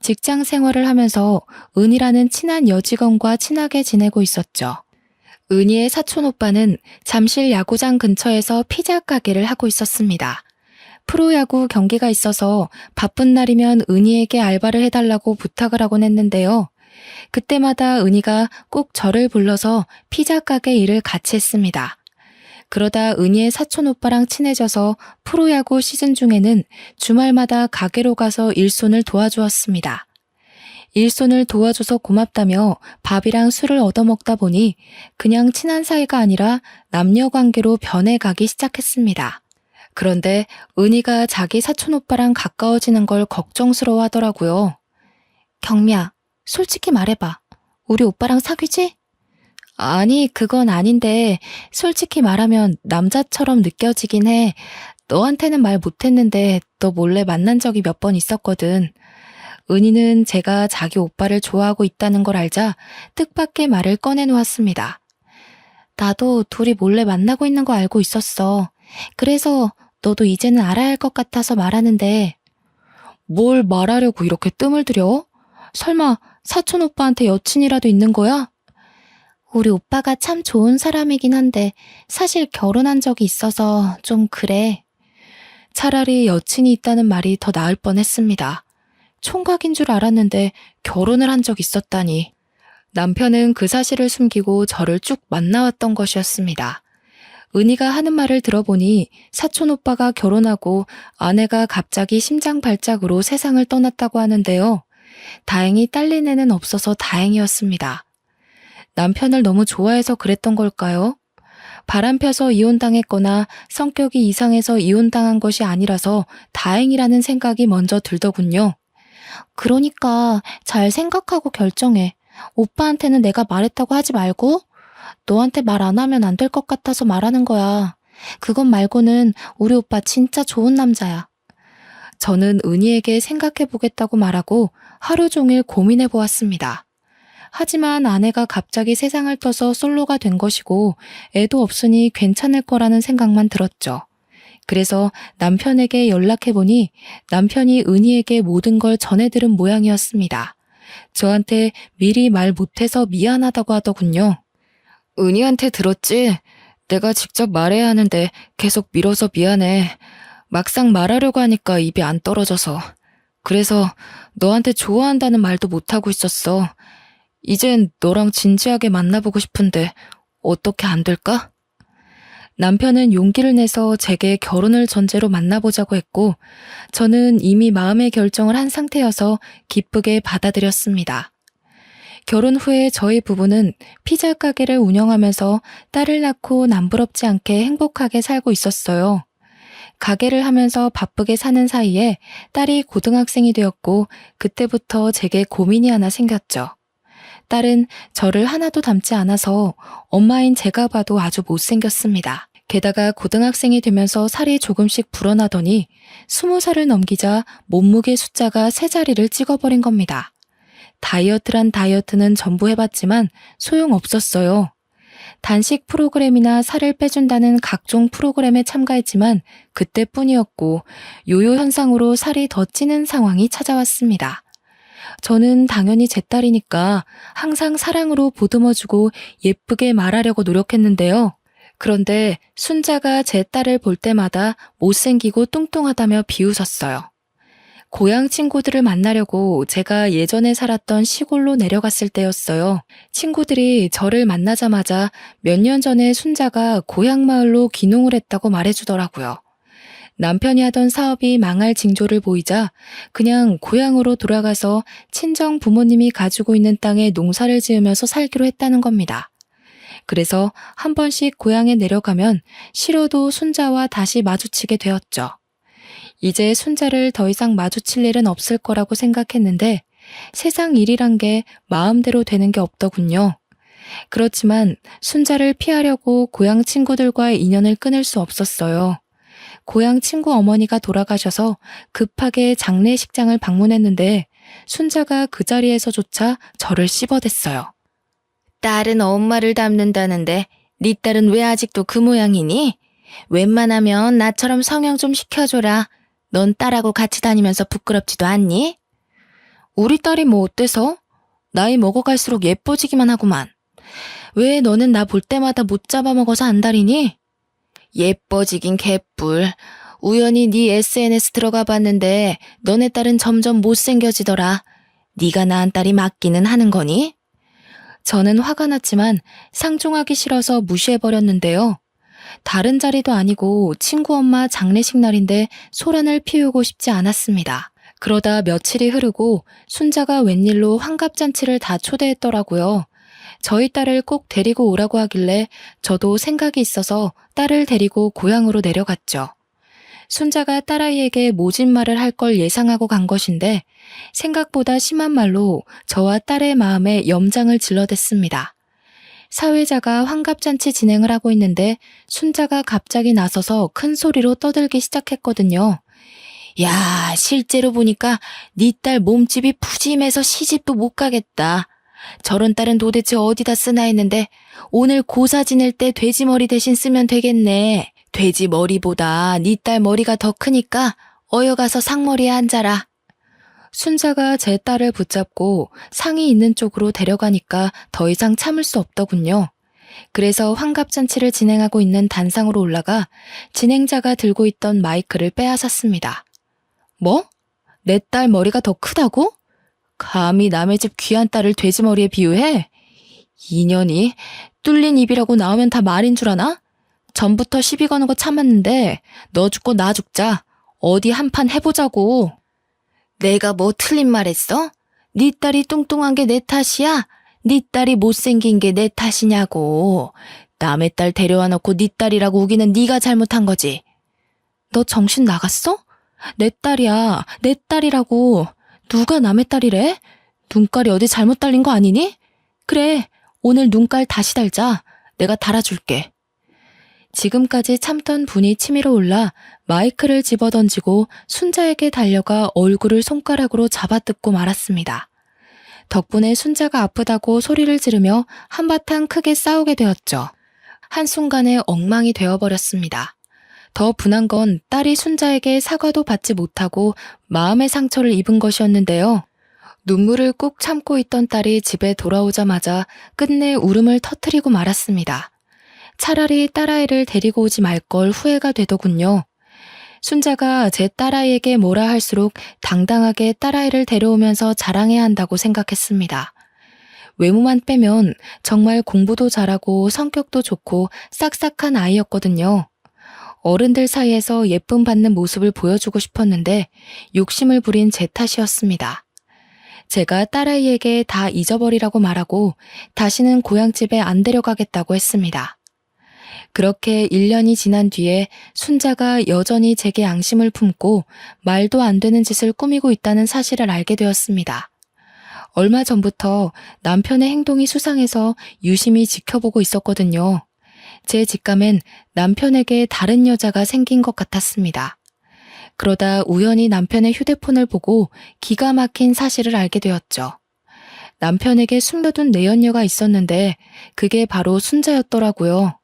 직장 생활을 하면서 은이라는 친한 여직원과 친하게 지내고 있었죠. 은희의 사촌 오빠는 잠실 야구장 근처에서 피자 가게를 하고 있었습니다. 프로야구 경기가 있어서 바쁜 날이면 은희에게 알바를 해달라고 부탁을 하곤 했는데요. 그때마다 은희가 꼭 저를 불러서 피자 가게 일을 같이 했습니다. 그러다 은희의 사촌 오빠랑 친해져서 프로야구 시즌 중에는 주말마다 가게로 가서 일손을 도와주었습니다. 일손을 도와줘서 고맙다며 밥이랑 술을 얻어먹다 보니 그냥 친한 사이가 아니라 남녀 관계로 변해가기 시작했습니다. 그런데 은희가 자기 사촌 오빠랑 가까워지는 걸 걱정스러워 하더라고요. 경미야, 솔직히 말해봐. 우리 오빠랑 사귀지? 아니, 그건 아닌데 솔직히 말하면 남자처럼 느껴지긴 해. 너한테는 말 못했는데 너 몰래 만난 적이 몇 번 있었거든. 은희는 제가 자기 오빠를 좋아하고 있다는 걸 알자 뜻밖의 말을 꺼내놓았습니다. 나도 둘이 몰래 만나고 있는 거 알고 있었어. 그래서 너도 이제는 알아야 할 것 같아서 말하는데. 뭘 말하려고 이렇게 뜸을 들여? 설마 사촌 오빠한테 여친이라도 있는 거야? 우리 오빠가 참 좋은 사람이긴 한데 사실 결혼한 적이 있어서 좀 그래. 차라리 여친이 있다는 말이 더 나을 뻔했습니다. 총각인 줄 알았는데 결혼을 한 적 있었다니. 남편은 그 사실을 숨기고 저를 쭉 만나왔던 것이었습니다. 은희가 하는 말을 들어보니 사촌 오빠가 결혼하고 아내가 갑자기 심장 발작으로 세상을 떠났다고 하는데요. 다행히 딸린 애는 없어서 다행이었습니다. 남편을 너무 좋아해서 그랬던 걸까요? 바람 펴서 이혼당했거나 성격이 이상해서 이혼당한 것이 아니라서 다행이라는 생각이 먼저 들더군요. 그러니까 잘 생각하고 결정해. 오빠한테는 내가 말했다고 하지 말고 너한테 말 안 하면 안 될 것 같아서 말하는 거야. 그것 말고는 우리 오빠 진짜 좋은 남자야. 저는 은희에게 생각해보겠다고 말하고 하루 종일 고민해보았습니다. 하지만 아내가 갑자기 세상을 떠서 솔로가 된 것이고 애도 없으니 괜찮을 거라는 생각만 들었죠. 그래서 남편에게 연락해보니 남편이 은희에게 모든 걸 전해들은 모양이었습니다. 저한테 미리 말 못해서 미안하다고 하더군요. 은희한테 들었지? 내가 직접 말해야 하는데 계속 미뤄서 미안해. 막상 말하려고 하니까 입이 안 떨어져서. 그래서 너한테 좋아한다는 말도 못하고 있었어. 이젠 너랑 진지하게 만나보고 싶은데 어떻게 안 될까? 남편은 용기를 내서 제게 결혼을 전제로 만나보자고 했고 저는 이미 마음의 결정을 한 상태여서 기쁘게 받아들였습니다. 결혼 후에 저희 부부는 피자 가게를 운영하면서 딸을 낳고 남부럽지 않게 행복하게 살고 있었어요. 가게를 하면서 바쁘게 사는 사이에 딸이 고등학생이 되었고 그때부터 제게 고민이 하나 생겼죠. 딸은 저를 하나도 닮지 않아서 엄마인 제가 봐도 아주 못생겼습니다. 게다가 고등학생이 되면서 살이 조금씩 불어나더니 20살을 넘기자 몸무게 숫자가 세 자리를 찍어버린 겁니다. 다이어트란 다이어트는 전부 해봤지만 소용없었어요. 단식 프로그램이나 살을 빼준다는 각종 프로그램에 참가했지만 그때뿐이었고 요요 현상으로 살이 더 찌는 상황이 찾아왔습니다. 저는 당연히 제 딸이니까 항상 사랑으로 보듬어주고 예쁘게 말하려고 노력했는데요. 그런데 순자가 제 딸을 볼 때마다 못생기고 뚱뚱하다며 비웃었어요. 고향 친구들을 만나려고 제가 예전에 살았던 시골로 내려갔을 때였어요. 친구들이 저를 만나자마자 몇 년 전에 순자가 고향 마을로 귀농을 했다고 말해주더라고요. 남편이 하던 사업이 망할 징조를 보이자 그냥 고향으로 돌아가서 친정 부모님이 가지고 있는 땅에 농사를 지으면서 살기로 했다는 겁니다. 그래서 한 번씩 고향에 내려가면 싫어도 순자와 다시 마주치게 되었죠. 이제 순자를 더 이상 마주칠 일은 없을 거라고 생각했는데 세상 일이란 게 마음대로 되는 게 없더군요. 그렇지만 순자를 피하려고 고향 친구들과의 인연을 끊을 수 없었어요. 고향 친구 어머니가 돌아가셔서 급하게 장례식장을 방문했는데 순자가 그 자리에서조차 저를 씹어댔어요. 딸은 엄마를 닮는다는데 네 딸은 왜 아직도 그 모양이니? 웬만하면 나처럼 성형 좀 시켜줘라. 넌 딸하고 같이 다니면서 부끄럽지도 않니? 우리 딸이 뭐 어때서? 나이 먹어갈수록 예뻐지기만 하구만. 왜 너는 나 볼 때마다 못 잡아먹어서 안달이니? 예뻐지긴 개뿔. 우연히 네 SNS 들어가 봤는데 너네 딸은 점점 못생겨지더라. 네가 낳은 딸이 맞기는 하는 거니? 저는 화가 났지만 상종하기 싫어서 무시해버렸는데요. 다른 자리도 아니고 친구 엄마 장례식 날인데 소란을 피우고 싶지 않았습니다. 그러다 며칠이 흐르고 순자가 웬일로 환갑잔치를 다 초대했더라고요. 저희 딸을 꼭 데리고 오라고 하길래 저도 생각이 있어서 딸을 데리고 고향으로 내려갔죠. 순자가 딸아이에게 모진 말을 할 걸 예상하고 간 것인데 생각보다 심한 말로 저와 딸의 마음에 염장을 질러댔습니다. 사회자가 환갑잔치 진행을 하고 있는데 순자가 갑자기 나서서 큰 소리로 떠들기 시작했거든요. 야, 실제로 보니까 네 딸 몸집이 푸짐해서 시집도 못 가겠다. 저런 딸은 도대체 어디다 쓰나 했는데 오늘 고사 지낼 때 돼지머리 대신 쓰면 되겠네. 돼지 머리보다 네 딸 머리가 더 크니까 어여가서 상머리에 앉아라. 순자가 제 딸을 붙잡고 상이 있는 쪽으로 데려가니까 더 이상 참을 수 없더군요. 그래서 환갑잔치를 진행하고 있는 단상으로 올라가 진행자가 들고 있던 마이크를 빼앗았습니다. 뭐? 내 딸 머리가 더 크다고? 감히 남의 집 귀한 딸을 돼지머리에 비유해? 인연이 뚫린 입이라고 나오면 다 말인 줄 아나? 전부터 시비 거는 거 참았는데 너 죽고 나 죽자. 어디 한판 해보자고. 내가 뭐 틀린 말 했어? 네 딸이 뚱뚱한 게 내 탓이야? 네 딸이 못생긴 게 내 탓이냐고. 남의 딸 데려와 놓고 네 딸이라고 우기는 네가 잘못한 거지. 너 정신 나갔어? 내 딸이야. 내 딸이라고. 누가 남의 딸이래? 눈깔이 어디 잘못 달린 거 아니니? 그래, 오늘 눈깔 다시 달자. 내가 달아줄게. 지금까지 참던 분이 치밀어 올라 마이크를 집어던지고 순자에게 달려가 얼굴을 손가락으로 잡아뜯고 말았습니다. 덕분에 순자가 아프다고 소리를 지르며 한바탕 크게 싸우게 되었죠. 한순간에 엉망이 되어버렸습니다. 더 분한 건 딸이 순자에게 사과도 받지 못하고 마음의 상처를 입은 것이었는데요. 눈물을 꾹 참고 있던 딸이 집에 돌아오자마자 끝내 울음을 터뜨리고 말았습니다. 차라리 딸아이를 데리고 오지 말 걸 후회가 되더군요. 순자가 제 딸아이에게 뭐라 할수록 당당하게 딸아이를 데려오면서 자랑해야 한다고 생각했습니다. 외모만 빼면 정말 공부도 잘하고 성격도 좋고 싹싹한 아이였거든요. 어른들 사이에서 예쁨 받는 모습을 보여주고 싶었는데 욕심을 부린 제 탓이었습니다. 제가 딸아이에게 다 잊어버리라고 말하고 다시는 고향집에 안 데려가겠다고 했습니다. 그렇게 1년이 지난 뒤에 순자가 여전히 제게 앙심을 품고 말도 안 되는 짓을 꾸미고 있다는 사실을 알게 되었습니다. 얼마 전부터 남편의 행동이 수상해서 유심히 지켜보고 있었거든요. 제 직감엔 남편에게 다른 여자가 생긴 것 같았습니다. 그러다 우연히 남편의 휴대폰을 보고 기가 막힌 사실을 알게 되었죠. 남편에게 숨겨둔 내연녀가 있었는데 그게 바로 순자였더라고요.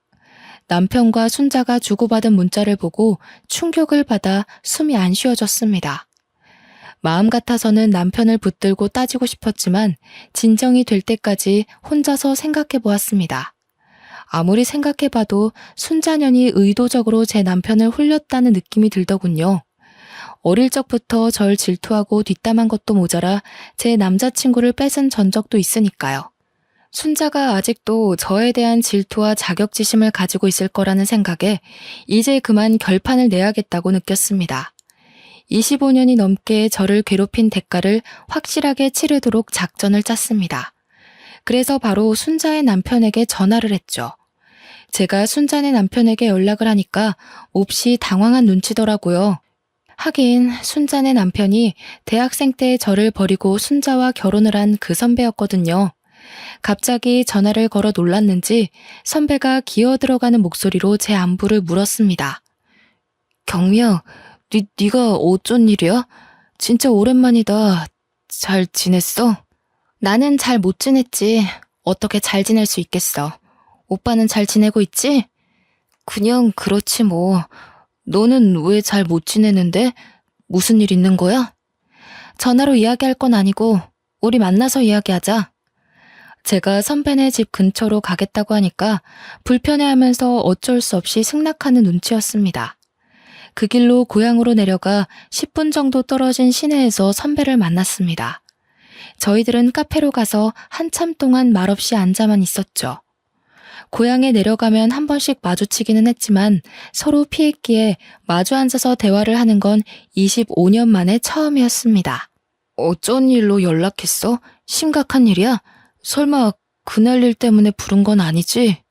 남편과 순자가 주고받은 문자를 보고 충격을 받아 숨이 안 쉬어졌습니다. 마음 같아서는 남편을 붙들고 따지고 싶었지만 진정이 될 때까지 혼자서 생각해 보았습니다. 아무리 생각해봐도 순자년이 의도적으로 제 남편을 홀렸다는 느낌이 들더군요. 어릴 적부터 절 질투하고 뒷담한 것도 모자라 제 남자친구를 뺏은 전적도 있으니까요. 순자가 아직도 저에 대한 질투와 자격지심을 가지고 있을 거라는 생각에 이제 그만 결판을 내야겠다고 느꼈습니다. 25년이 넘게 저를 괴롭힌 대가를 확실하게 치르도록 작전을 짰습니다. 그래서 바로 순자의 남편에게 전화를 했죠. 제가 순자네 남편에게 연락을 하니까 몹시 당황한 눈치더라고요. 하긴 순자네 남편이 대학생 때 저를 버리고 순자와 결혼을 한 그 선배였거든요. 갑자기 전화를 걸어 놀랐는지 선배가 기어 들어가는 목소리로 제 안부를 물었습니다. 경미야, 네가 어쩐 일이야? 진짜 오랜만이다. 잘 지냈어? 나는 잘 못 지냈지. 어떻게 잘 지낼 수 있겠어. 오빠는 잘 지내고 있지? 그냥 그렇지 뭐. 너는 왜 잘 못 지내는데? 무슨 일 있는 거야? 전화로 이야기할 건 아니고 우리 만나서 이야기하자. 제가 선배네 집 근처로 가겠다고 하니까 불편해하면서 어쩔 수 없이 승낙하는 눈치였습니다. 그 길로 고향으로 내려가 10분 정도 떨어진 시내에서 선배를 만났습니다. 저희들은 카페로 가서 한참 동안 말없이 앉아만 있었죠. 고향에 내려가면 한 번씩 마주치기는 했지만 서로 피했기에 마주 앉아서 대화를 하는 건 25년 만에 처음이었습니다. 어쩐 일로 연락했어? 심각한 일이야? 설마 그날 일 때문에 부른 건 아니지?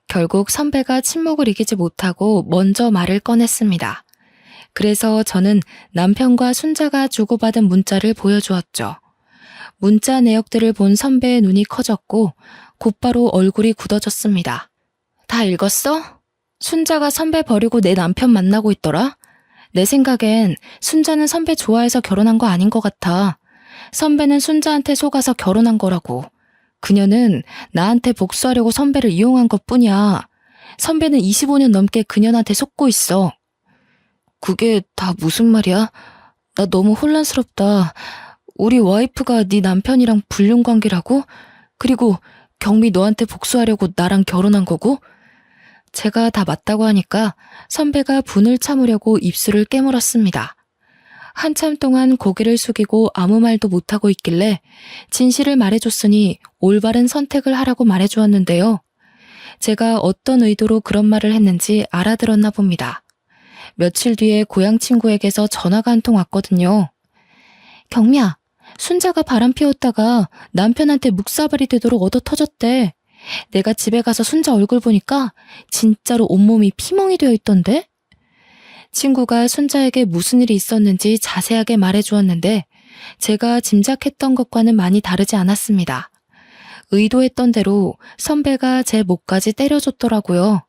결국 선배가 침묵을 이기지 못하고 먼저 말을 꺼냈습니다. 그래서 저는 남편과 순자가 주고받은 문자를 보여주었죠. 문자 내역들을 본 선배의 눈이 커졌고 곧바로 얼굴이 굳어졌습니다. 다 읽었어? 순자가 선배 버리고 내 남편 만나고 있더라? 내 생각엔 순자는 선배 좋아해서 결혼한 거 아닌 것 같아. 선배는 순자한테 속아서 결혼한 거라고. 그녀는 나한테 복수하려고 선배를 이용한 것뿐이야. 선배는 25년 넘게 그녀한테 속고 있어. 그게 다 무슨 말이야? 나 너무 혼란스럽다. 우리 와이프가 네 남편이랑 불륜 관계라고? 그리고 경미 너한테 복수하려고 나랑 결혼한 거고? 제가 다 맞다고 하니까 선배가 분을 참으려고 입술을 깨물었습니다. 한참 동안 고개를 숙이고 아무 말도 못하고 있길래 진실을 말해줬으니 올바른 선택을 하라고 말해주었는데요. 제가 어떤 의도로 그런 말을 했는지 알아들었나 봅니다. 며칠 뒤에 고향 친구에게서 전화가 한 통 왔거든요. 경미야, 순자가 바람 피웠다가 남편한테 묵사발이 되도록 얻어 터졌대. 내가 집에 가서 순자 얼굴 보니까 진짜로 온몸이 피멍이 되어 있던데? 친구가 순자에게 무슨 일이 있었는지 자세하게 말해주었는데 제가 짐작했던 것과는 많이 다르지 않았습니다. 의도했던 대로 선배가 제 목까지 때려줬더라고요.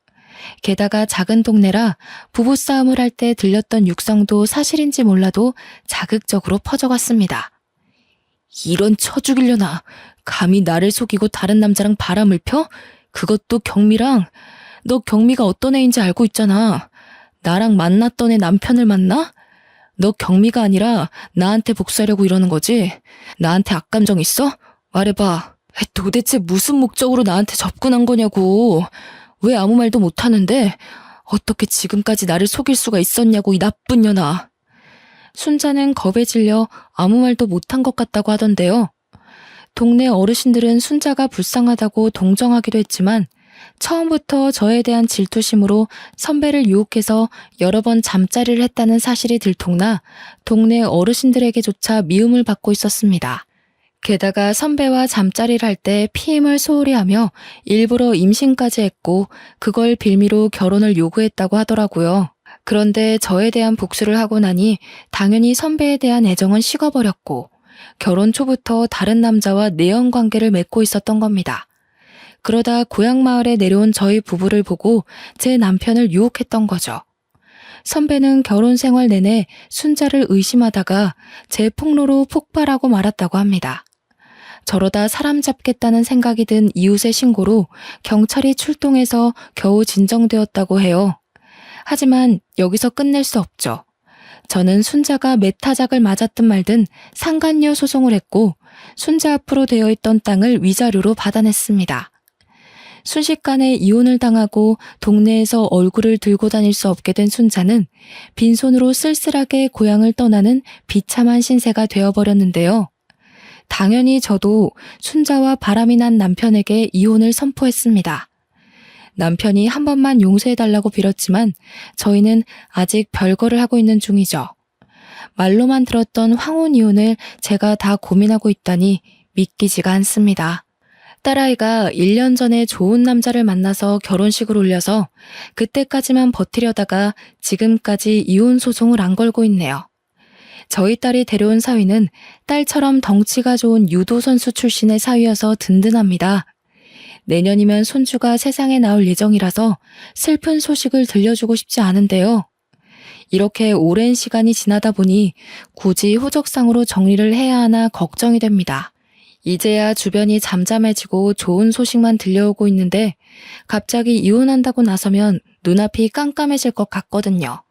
게다가 작은 동네라 부부싸움을 할 때 들렸던 육성도 사실인지 몰라도 자극적으로 퍼져갔습니다. 이런 쳐 죽이려나. 감히 나를 속이고 다른 남자랑 바람을 펴? 그것도 경미랑. 너 경미가 어떤 애인지 알고 있잖아. 나랑 만났던 애 남편을 만나? 너 경미가 아니라 나한테 복수하려고 이러는 거지? 나한테 악감정 있어? 말해봐. 도대체 무슨 목적으로 나한테 접근한 거냐고. 왜 아무 말도 못하는데? 어떻게 지금까지 나를 속일 수가 있었냐고, 이 나쁜 년아. 순자는 겁에 질려 아무 말도 못한 것 같다고 하던데요. 동네 어르신들은 순자가 불쌍하다고 동정하기도 했지만 처음부터 저에 대한 질투심으로 선배를 유혹해서 여러 번 잠자리를 했다는 사실이 들통나 동네 어르신들에게조차 미움을 받고 있었습니다. 게다가 선배와 잠자리를 할 때 피임을 소홀히 하며 일부러 임신까지 했고 그걸 빌미로 결혼을 요구했다고 하더라고요. 그런데 저에 대한 복수를 하고 나니 당연히 선배에 대한 애정은 식어버렸고 결혼 초부터 다른 남자와 내연 관계를 맺고 있었던 겁니다. 그러다 고향 마을에 내려온 저희 부부를 보고 제 남편을 유혹했던 거죠. 선배는 결혼 생활 내내 순자를 의심하다가 제 폭로로 폭발하고 말았다고 합니다. 저러다 사람 잡겠다는 생각이 든 이웃의 신고로 경찰이 출동해서 겨우 진정되었다고 해요. 하지만 여기서 끝낼 수 없죠. 저는 순자가 메타작을 맞았든 말든 상간녀 소송을 했고 순자 앞으로 되어 있던 땅을 위자료로 받아냈습니다. 순식간에 이혼을 당하고 동네에서 얼굴을 들고 다닐 수 없게 된 순자는 빈손으로 쓸쓸하게 고향을 떠나는 비참한 신세가 되어버렸는데요. 당연히 저도 순자와 바람이 난 남편에게 이혼을 선포했습니다. 남편이 한 번만 용서해달라고 빌었지만 저희는 아직 별거를 하고 있는 중이죠. 말로만 들었던 황혼 이혼을 제가 다 고민하고 있다니 믿기지가 않습니다. 딸아이가 1년 전에 좋은 남자를 만나서 결혼식을 올려서 그때까지만 버티려다가 지금까지 이혼 소송을 안 걸고 있네요. 저희 딸이 데려온 사위는 딸처럼 덩치가 좋은 유도 선수 출신의 사위여서 든든합니다. 내년이면 손주가 세상에 나올 예정이라서 슬픈 소식을 들려주고 싶지 않은데요. 이렇게 오랜 시간이 지나다 보니 굳이 호적상으로 정리를 해야 하나 걱정이 됩니다. 이제야 주변이 잠잠해지고 좋은 소식만 들려오고 있는데 갑자기 이혼한다고 나서면 눈앞이 깜깜해질 것 같거든요.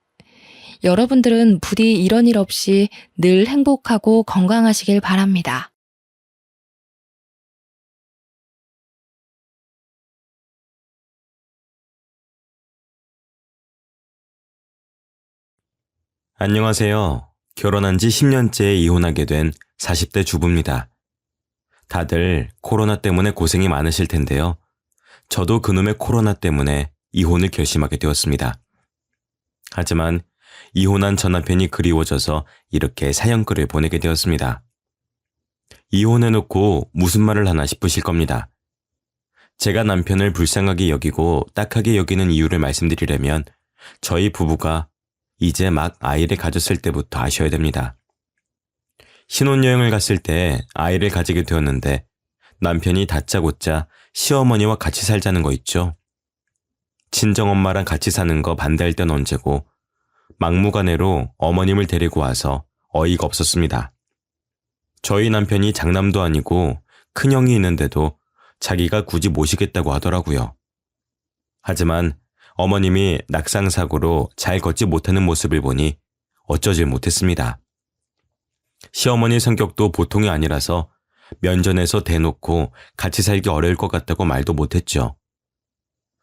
여러분들은 부디 이런 일 없이 늘 행복하고 건강하시길 바랍니다. 안녕하세요. 결혼한 지 10년째 이혼하게 된 40대 주부입니다. 다들 코로나 때문에 고생이 많으실 텐데요. 저도 그놈의 코로나 때문에 이혼을 결심하게 되었습니다. 하지만 이혼한 전 남편이 그리워져서 이렇게 사연글을 보내게 되었습니다. 이혼해놓고 무슨 말을 하나 싶으실 겁니다. 제가 남편을 불쌍하게 여기고 딱하게 여기는 이유를 말씀드리려면 저희 부부가 이제 막 아이를 가졌을 때부터 아셔야 됩니다. 신혼여행을 갔을 때 아이를 가지게 되었는데 남편이 다짜고짜 시어머니와 같이 살자는 거 있죠. 친정엄마랑 같이 사는 거 반대할 땐 언제고 막무가내로 어머님을 데리고 와서 어이가 없었습니다. 저희 남편이 장남도 아니고 큰형이 있는데도 자기가 굳이 모시겠다고 하더라고요. 하지만 어머님이 낙상사고로 잘 걷지 못하는 모습을 보니 어쩌질 못했습니다. 시어머니 성격도 보통이 아니라서 면전에서 대놓고 같이 살기 어려울 것 같다고 말도 못했죠.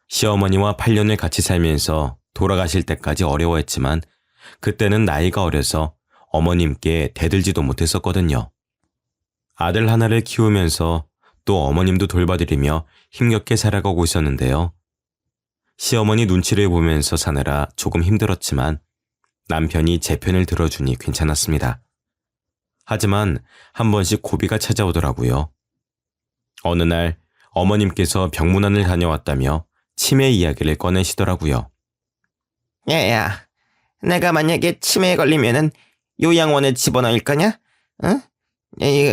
시어머니와 8년을 같이 살면서 돌아가실 때까지 어려워했지만 그때는 나이가 어려서 어머님께 대들지도 못했었거든요. 아들 하나를 키우면서 또 어머님도 돌봐드리며 힘겹게 살아가고 있었는데요. 시어머니 눈치를 보면서 사느라 조금 힘들었지만 남편이 제 편을 들어주니 괜찮았습니다. 하지만 한 번씩 고비가 찾아오더라고요. 어느 날 어머님께서 병문안을 다녀왔다며 치매 이야기를 꺼내시더라고요. 야야, 내가 만약에 치매에 걸리면은 요양원에 집어넣을 거냐? 응?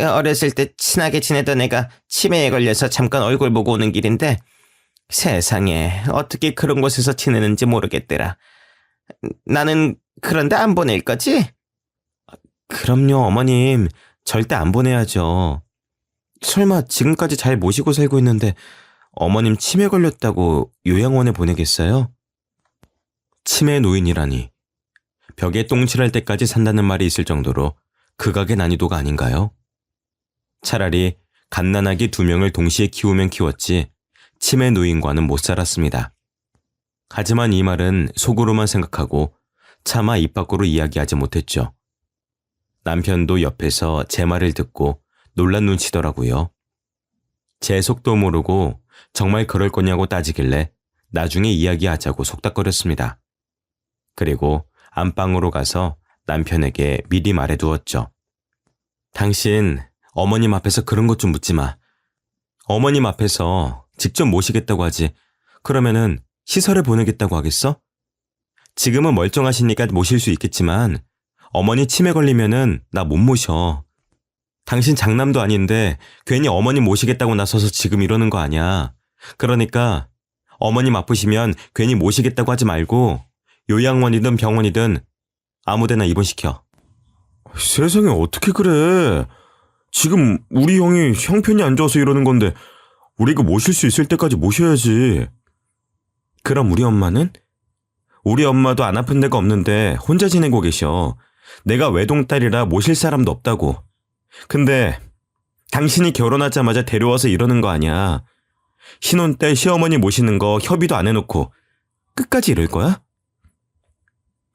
어렸을 때 친하게 지내던 애가 치매에 걸려서 잠깐 얼굴 보고 오는 길인데 세상에 어떻게 그런 곳에서 지내는지 모르겠더라. 나는 그런데 안 보낼 거지? 그럼요, 어머님. 절대 안 보내야죠. 설마 지금까지 잘 모시고 살고 있는데 어머님 치매 걸렸다고 요양원에 보내겠어요? 치매 노인이라니. 벽에 똥칠할 때까지 산다는 말이 있을 정도로 극악의 난이도가 아닌가요? 차라리 갓난아기 2명을 동시에 키우면 키웠지 치매 노인과는 못 살았습니다. 하지만 이 말은 속으로만 생각하고 차마 입 밖으로 이야기하지 못했죠. 남편도 옆에서 제 말을 듣고 놀란 눈치더라고요. 제 속도 모르고 정말 그럴 거냐고 따지길래 나중에 이야기하자고 속닥거렸습니다. 그리고 안방으로 가서 남편에게 미리 말해두었죠. 당신 어머님 앞에서 그런 것 좀 묻지 마. 어머님 앞에서 직접 모시겠다고 하지. 그러면은 시설에 보내겠다고 하겠어? 지금은 멀쩡하시니까 모실 수 있겠지만 어머니 치매 걸리면은 나 못 모셔. 당신 장남도 아닌데 괜히 어머님 모시겠다고 나서서 지금 이러는 거 아니야. 그러니까 어머님 아프시면 괜히 모시겠다고 하지 말고 요양원이든 병원이든 아무데나 입원시켜. 세상에 어떻게 그래. 지금 우리 형이 형편이 안 좋아서 이러는 건데 우리가 모실 수 있을 때까지 모셔야지. 그럼 우리 엄마는? 우리 엄마도 안 아픈 데가 없는데 혼자 지내고 계셔. 내가 외동딸이라 모실 사람도 없다고. 근데 당신이 결혼하자마자 데려와서 이러는 거 아니야. 신혼 때 시어머니 모시는 거 협의도 안 해놓고 끝까지 이럴 거야?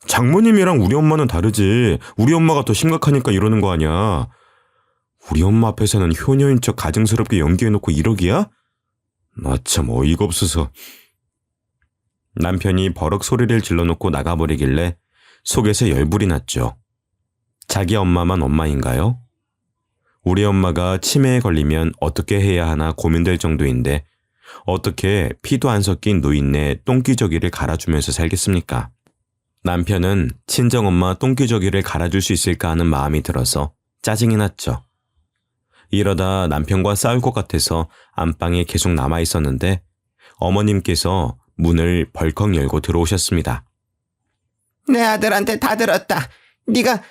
장모님이랑 우리 엄마는 다르지. 우리 엄마가 더 심각하니까 이러는 거 아니야. 우리 엄마 앞에서는 효녀인 척 가증스럽게 연기해놓고 이러기야? 나 참 어이가 없어서. 남편이 버럭 소리를 질러놓고 나가버리길래 속에서 열불이 났죠. 자기 엄마만 엄마인가요? 우리 엄마가 치매에 걸리면 어떻게 해야 하나 고민될 정도인데 어떻게 피도 안 섞인 노인네 똥기저귀를 갈아주면서 살겠습니까? 남편은 친정엄마 똥기저귀를 갈아줄 수 있을까 하는 마음이 들어서 짜증이 났죠. 이러다 남편과 싸울 것 같아서 안방에 계속 남아 있었는데 어머님께서 문을 벌컥 열고 들어오셨습니다. 내 아들한테 다 들었다. 네가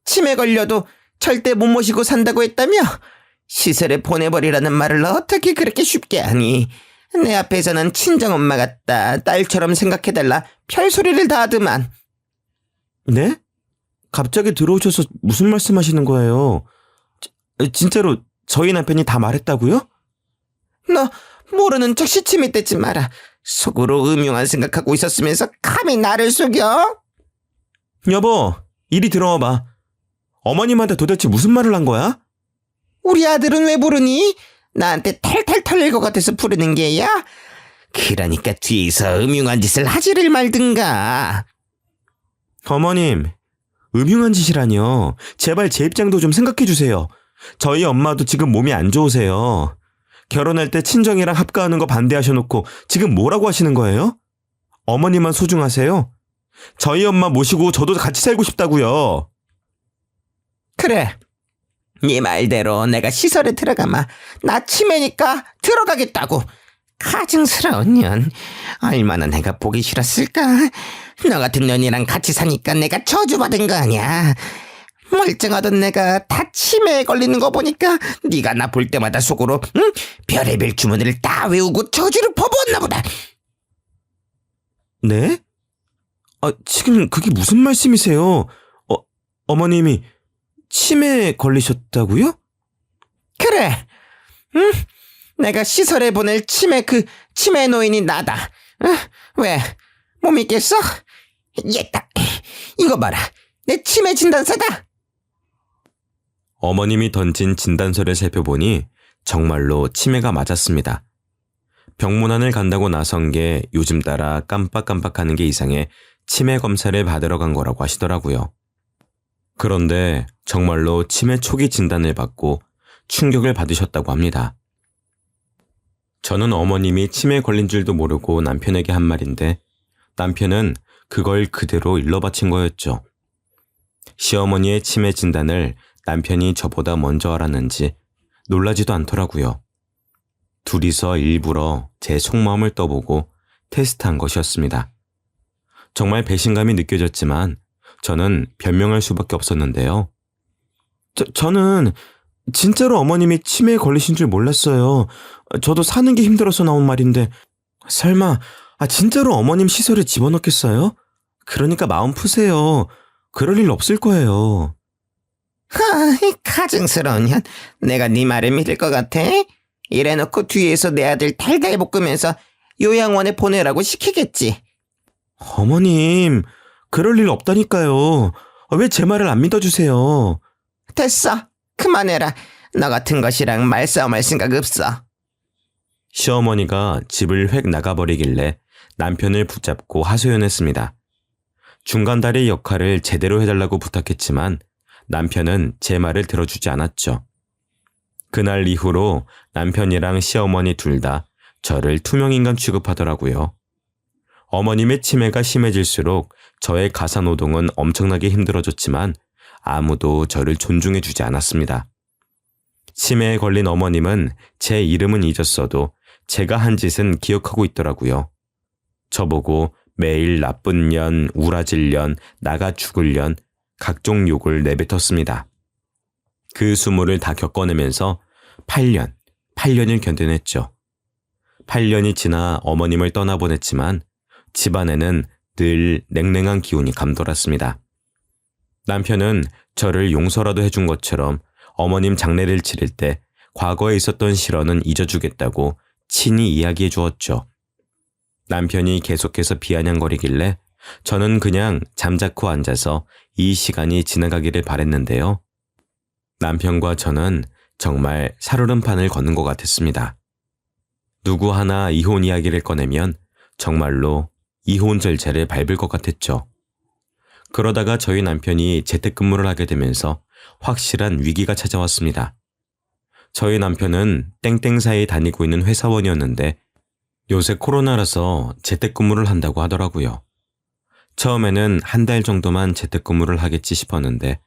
치매 걸려도 절대 못 모시고 산다고 했다며? 시설에 보내버리라는 말을 어떻게 그렇게 쉽게 하니? 내 앞에서는 친정엄마 같다. 딸처럼 생각해달라. 별소리를 다 하더만. 네? 갑자기 들어오셔서 무슨 말씀하시는 거예요? 진짜로 저희 남편이 다 말했다고요? 너 모르는 척 시침이 떼지 마라. 속으로 음흉한 생각하고 있었으면서 감히 나를 속여? 여보, 이리 들어와 봐. 어머님한테 도대체 무슨 말을 한 거야? 우리 아들은 왜 부르니? 나한테 탈탈 털릴 것 같아서 부르는 게야? 그러니까 뒤에서 음흉한 짓을 하지를 말든가. 어머님, 음흉한 짓이라뇨. 제발 제 입장도 좀 생각해 주세요. 저희 엄마도 지금 몸이 안 좋으세요. 결혼할 때 친정이랑 합가하는 거 반대하셔놓고 지금 뭐라고 하시는 거예요? 어머니만 소중하세요? 저희 엄마 모시고 저도 같이 살고 싶다고요. 그래. 네 말대로 내가 시설에 들어가마. 나 치매니까 들어가겠다고. 가증스러운 년. 얼마나 내가 보기 싫었을까. 너 같은 년이랑 같이 사니까 내가 저주받은 거 아니야. 멀쩡하던 내가 다 치매에 걸리는 거 보니까 네가 나 볼 때마다 속으로 별의별 주문을 다 외우고 저주를 퍼부었나 보다. 네? 지금 그게 무슨 말씀이세요? 어머님이 치매에 걸리셨다고요? 그래. 응? 내가 시설에 보낼 치매 노인이 나다. 왜? 못 믿겠어? 얘다. 이거 봐라. 내 치매 진단서다. 어머님이 던진 진단서를 살펴보니 정말로 치매가 맞았습니다. 병문안을 간다고 나선 게 요즘 따라 깜빡깜빡하는 게 이상해 치매 검사를 받으러 간 거라고 하시더라고요. 그런데 정말로 치매 초기 진단을 받고 충격을 받으셨다고 합니다. 저는 어머님이 치매에 걸린 줄도 모르고 남편에게 한 말인데 남편은 그걸 그대로 일러바친 거였죠. 시어머니의 치매 진단을 남편이 저보다 먼저 알았는지 놀라지도 않더라고요. 둘이서 일부러 제 속마음을 떠보고 테스트한 것이었습니다. 정말 배신감이 느껴졌지만 저는 변명할 수밖에 없었는데요. 저는 진짜로 어머님이 치매에 걸리신 줄 몰랐어요. 저도 사는 게 힘들어서 나온 말인데 설마 진짜로 어머님 시설에 집어넣겠어요? 그러니까 마음 푸세요. 그럴 일 없을 거예요. 가증스러운 년. 내가 네 말을 믿을 것 같아? 이래놓고 뒤에서 내 아들 달달 볶으면서 요양원에 보내라고 시키겠지. 어머님, 그럴 일 없다니까요. 왜 제 말을 안 믿어주세요? 됐어. 그만해라. 너 같은 것이랑 말싸움할 생각 없어. 시어머니가 집을 획 나가버리길래 남편을 붙잡고 하소연했습니다. 중간다리 역할을 제대로 해달라고 부탁했지만 남편은 제 말을 들어주지 않았죠. 그날 이후로 남편이랑 시어머니 둘 다 저를 투명인간 취급하더라고요. 어머님의 치매가 심해질수록 저의 가사노동은 엄청나게 힘들어졌지만 아무도 저를 존중해주지 않았습니다. 치매에 걸린 어머님은 제 이름은 잊었어도 제가 한 짓은 기억하고 있더라고요. 저보고 매일 나쁜 년, 우라질 년, 나가 죽을 년, 각종 욕을 내뱉었습니다. 그 수모를 다 겪어내면서 8년을 견뎌냈죠. 8년이 지나 어머님을 떠나보냈지만 집안에는 늘 냉랭한 기운이 감돌았습니다. 남편은 저를 용서라도 해준 것처럼 어머님 장례를 치를 때 과거에 있었던 실언은 잊어주겠다고 친히 이야기해 주었죠. 남편이 계속해서 비아냥거리길래 저는 그냥 잠자코 앉아서 이 시간이 지나가기를 바랬는데요. 남편과 저는 정말 살얼음판을 걷는 것 같았습니다. 누구 하나 이혼 이야기를 꺼내면 정말로 이혼 절차를 밟을 것 같았죠. 그러다가 저희 남편이 재택근무를 하게 되면서 확실한 위기가 찾아왔습니다. 저희 남편은 땡땡사에 다니고 있는 회사원이었는데 요새 코로나라서 재택근무를 한다고 하더라고요. 처음에는 한 달 정도만 재택근무를 하겠지 싶었는데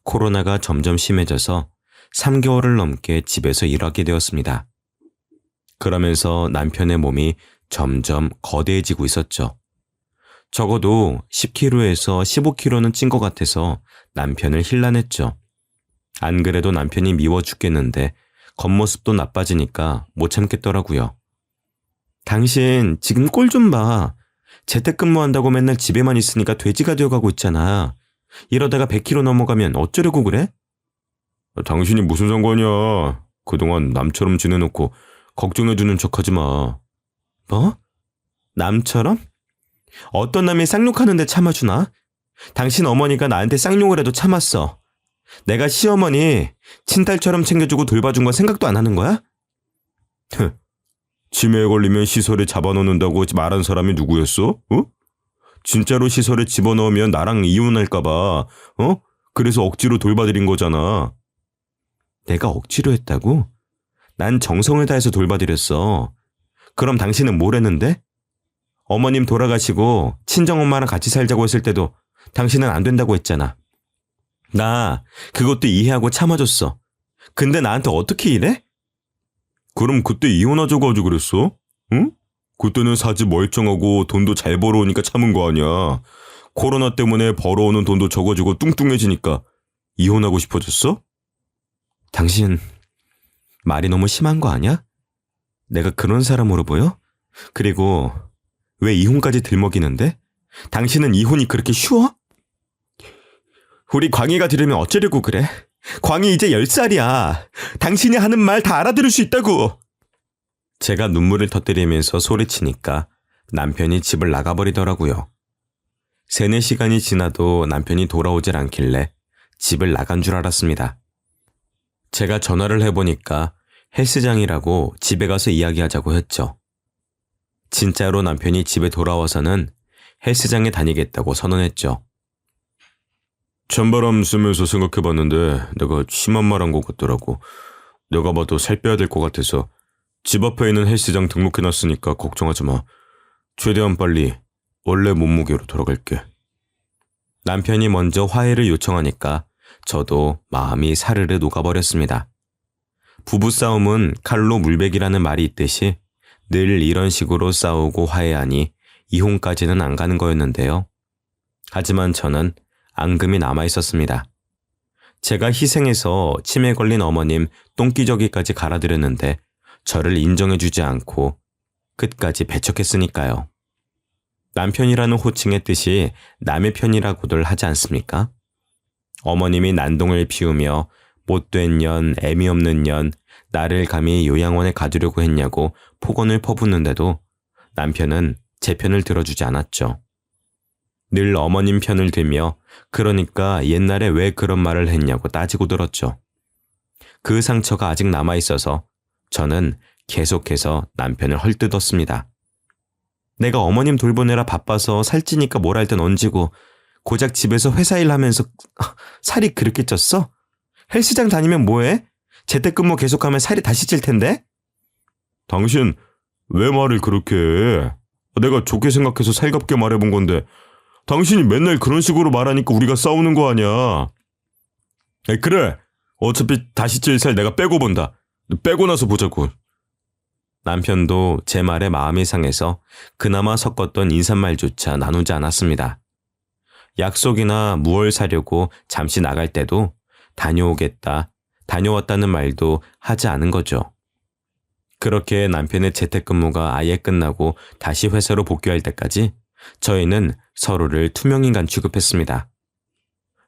코로나가 점점 심해져서 3개월을 넘게 집에서 일하게 되었습니다. 그러면서 남편의 몸이 점점 거대해지고 있었죠. 적어도 10kg에서 15kg는 찐 것 같아서 남편을 힐난했죠. 안 그래도 남편이 미워 죽겠는데 겉모습도 나빠지니까 못 참겠더라고요. 당신 지금 꼴 좀 봐. 재택근무한다고 맨날 집에만 있으니까 돼지가 되어가고 있잖아. 이러다가 100kg 넘어가면 어쩌려고 그래? 당신이 무슨 상관이야. 그동안 남처럼 지내놓고 걱정해주는 척하지 마. 뭐? 남처럼? 어떤 남이 쌍욕하는데 참아주나? 당신 어머니가 나한테 쌍욕을 해도 참았어. 내가 시어머니 친딸처럼 챙겨주고 돌봐준 건 생각도 안 하는 거야? 치매에 걸리면 시설에 잡아놓는다고 말한 사람이 누구였어? 진짜로 시설에 집어넣으면 나랑 이혼할까봐, 그래서 억지로 돌봐드린 거잖아. 내가 억지로 했다고? 난 정성을 다해서 돌봐드렸어. 그럼 당신은 뭘 했는데? 어머님 돌아가시고 친정엄마랑 같이 살자고 했을 때도 당신은 안 된다고 했잖아. 나 그것도 이해하고 참아줬어. 근데 나한테 어떻게 이래? 그럼 그때 이혼하자고 하지 그랬어? 응? 그때는 사지 멀쩡하고 돈도 잘 벌어오니까 참은 거 아니야. 코로나 때문에 벌어오는 돈도 적어지고 뚱뚱해지니까 이혼하고 싶어졌어? 당신 말이 너무 심한 거 아니야? 내가 그런 사람으로 보여? 그리고 왜 이혼까지 들먹이는데? 당신은 이혼이 그렇게 쉬워? 우리 광희가 들으면 어쩌려고 그래? 광희 이제 10살이야. 당신이 하는 말 다 알아들을 수 있다고. 제가 눈물을 터뜨리면서 소리치니까 남편이 집을 나가버리더라고요. 3-4시간이 지나도 남편이 돌아오질 않길래 집을 나간 줄 알았습니다. 제가 전화를 해보니까 헬스장이라고 집에 가서 이야기하자고 했죠. 진짜로 남편이 집에 돌아와서는 헬스장에 다니겠다고 선언했죠. 찬바람 쐬면서 생각해봤는데 내가 심한 말 한 것 같더라고. 내가 봐도 살 빼야 될 것 같아서 집 앞에 있는 헬스장 등록해놨으니까 걱정하지 마. 최대한 빨리 원래 몸무게로 돌아갈게. 남편이 먼저 화해를 요청하니까 저도 마음이 사르르 녹아버렸습니다. 부부싸움은 칼로 물베기라는 말이 있듯이 늘 이런 식으로 싸우고 화해하니 이혼까지는 안 가는 거였는데요. 하지만 저는 앙금이 남아있었습니다. 제가 희생해서 치매 걸린 어머님 똥기저귀까지 갈아드렸는데 저를 인정해주지 않고 끝까지 배척했으니까요. 남편이라는 호칭의 뜻이 남의 편이라고들 하지 않습니까? 어머님이 난동을 피우며 못된 년, 애미 없는 년, 나를 감히 요양원에 가두려고 했냐고 폭언을 퍼붓는데도 남편은 제 편을 들어주지 않았죠. 늘 어머님 편을 들며 그러니까 옛날에 왜 그런 말을 했냐고 따지고 들었죠. 그 상처가 아직 남아있어서 저는 계속해서 남편을 헐뜯었습니다. 내가 어머님 돌보느라 바빠서 살찌니까 뭘 할 땐 얹고 고작 집에서 회사 일 하면서 살이 그렇게 쪘어? 헬스장 다니면 뭐해? 재택근무 계속하면 살이 다시 찔 텐데? 당신 왜 말을 그렇게 해? 내가 좋게 생각해서 살갑게 말해본 건데 당신이 맨날 그런 식으로 말하니까 우리가 싸우는 거 아니야. 그래. 어차피 다시 찔 살 내가 빼고 본다. 빼고 나서 보자고. 남편도 제 말에 마음이 상해서 그나마 섞었던 인사말조차 나누지 않았습니다. 약속이나 무얼 사려고 잠시 나갈 때도 다녀오겠다, 다녀왔다는 말도 하지 않은 거죠. 그렇게 남편의 재택근무가 아예 끝나고 다시 회사로 복귀할 때까지 저희는 서로를 투명인간 취급했습니다.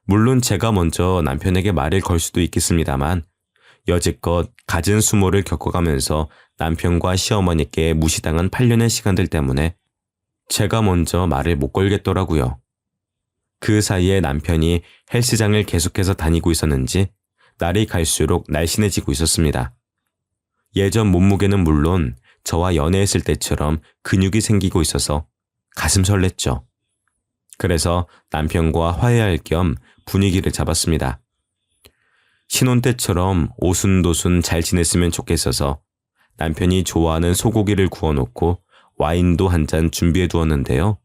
물론 제가 먼저 남편에게 말을 걸 수도 있겠습니다만 여지껏 갖은 수모를 겪어가면서 남편과 시어머니께 무시당한 8년의 시간들 때문에 제가 먼저 말을 못 걸겠더라고요. 그 사이에 남편이 헬스장을 계속해서 다니고 있었는지 날이 갈수록 날씬해지고 있었습니다. 예전 몸무게는 물론 저와 연애했을 때처럼 근육이 생기고 있어서 가슴 설렜죠. 그래서 남편과 화해할 겸 분위기를 잡았습니다. 신혼 때처럼 오순도순 잘 지냈으면 좋겠어서 남편이 좋아하는 소고기를 구워놓고 와인도 한 잔 준비해 두었는데요.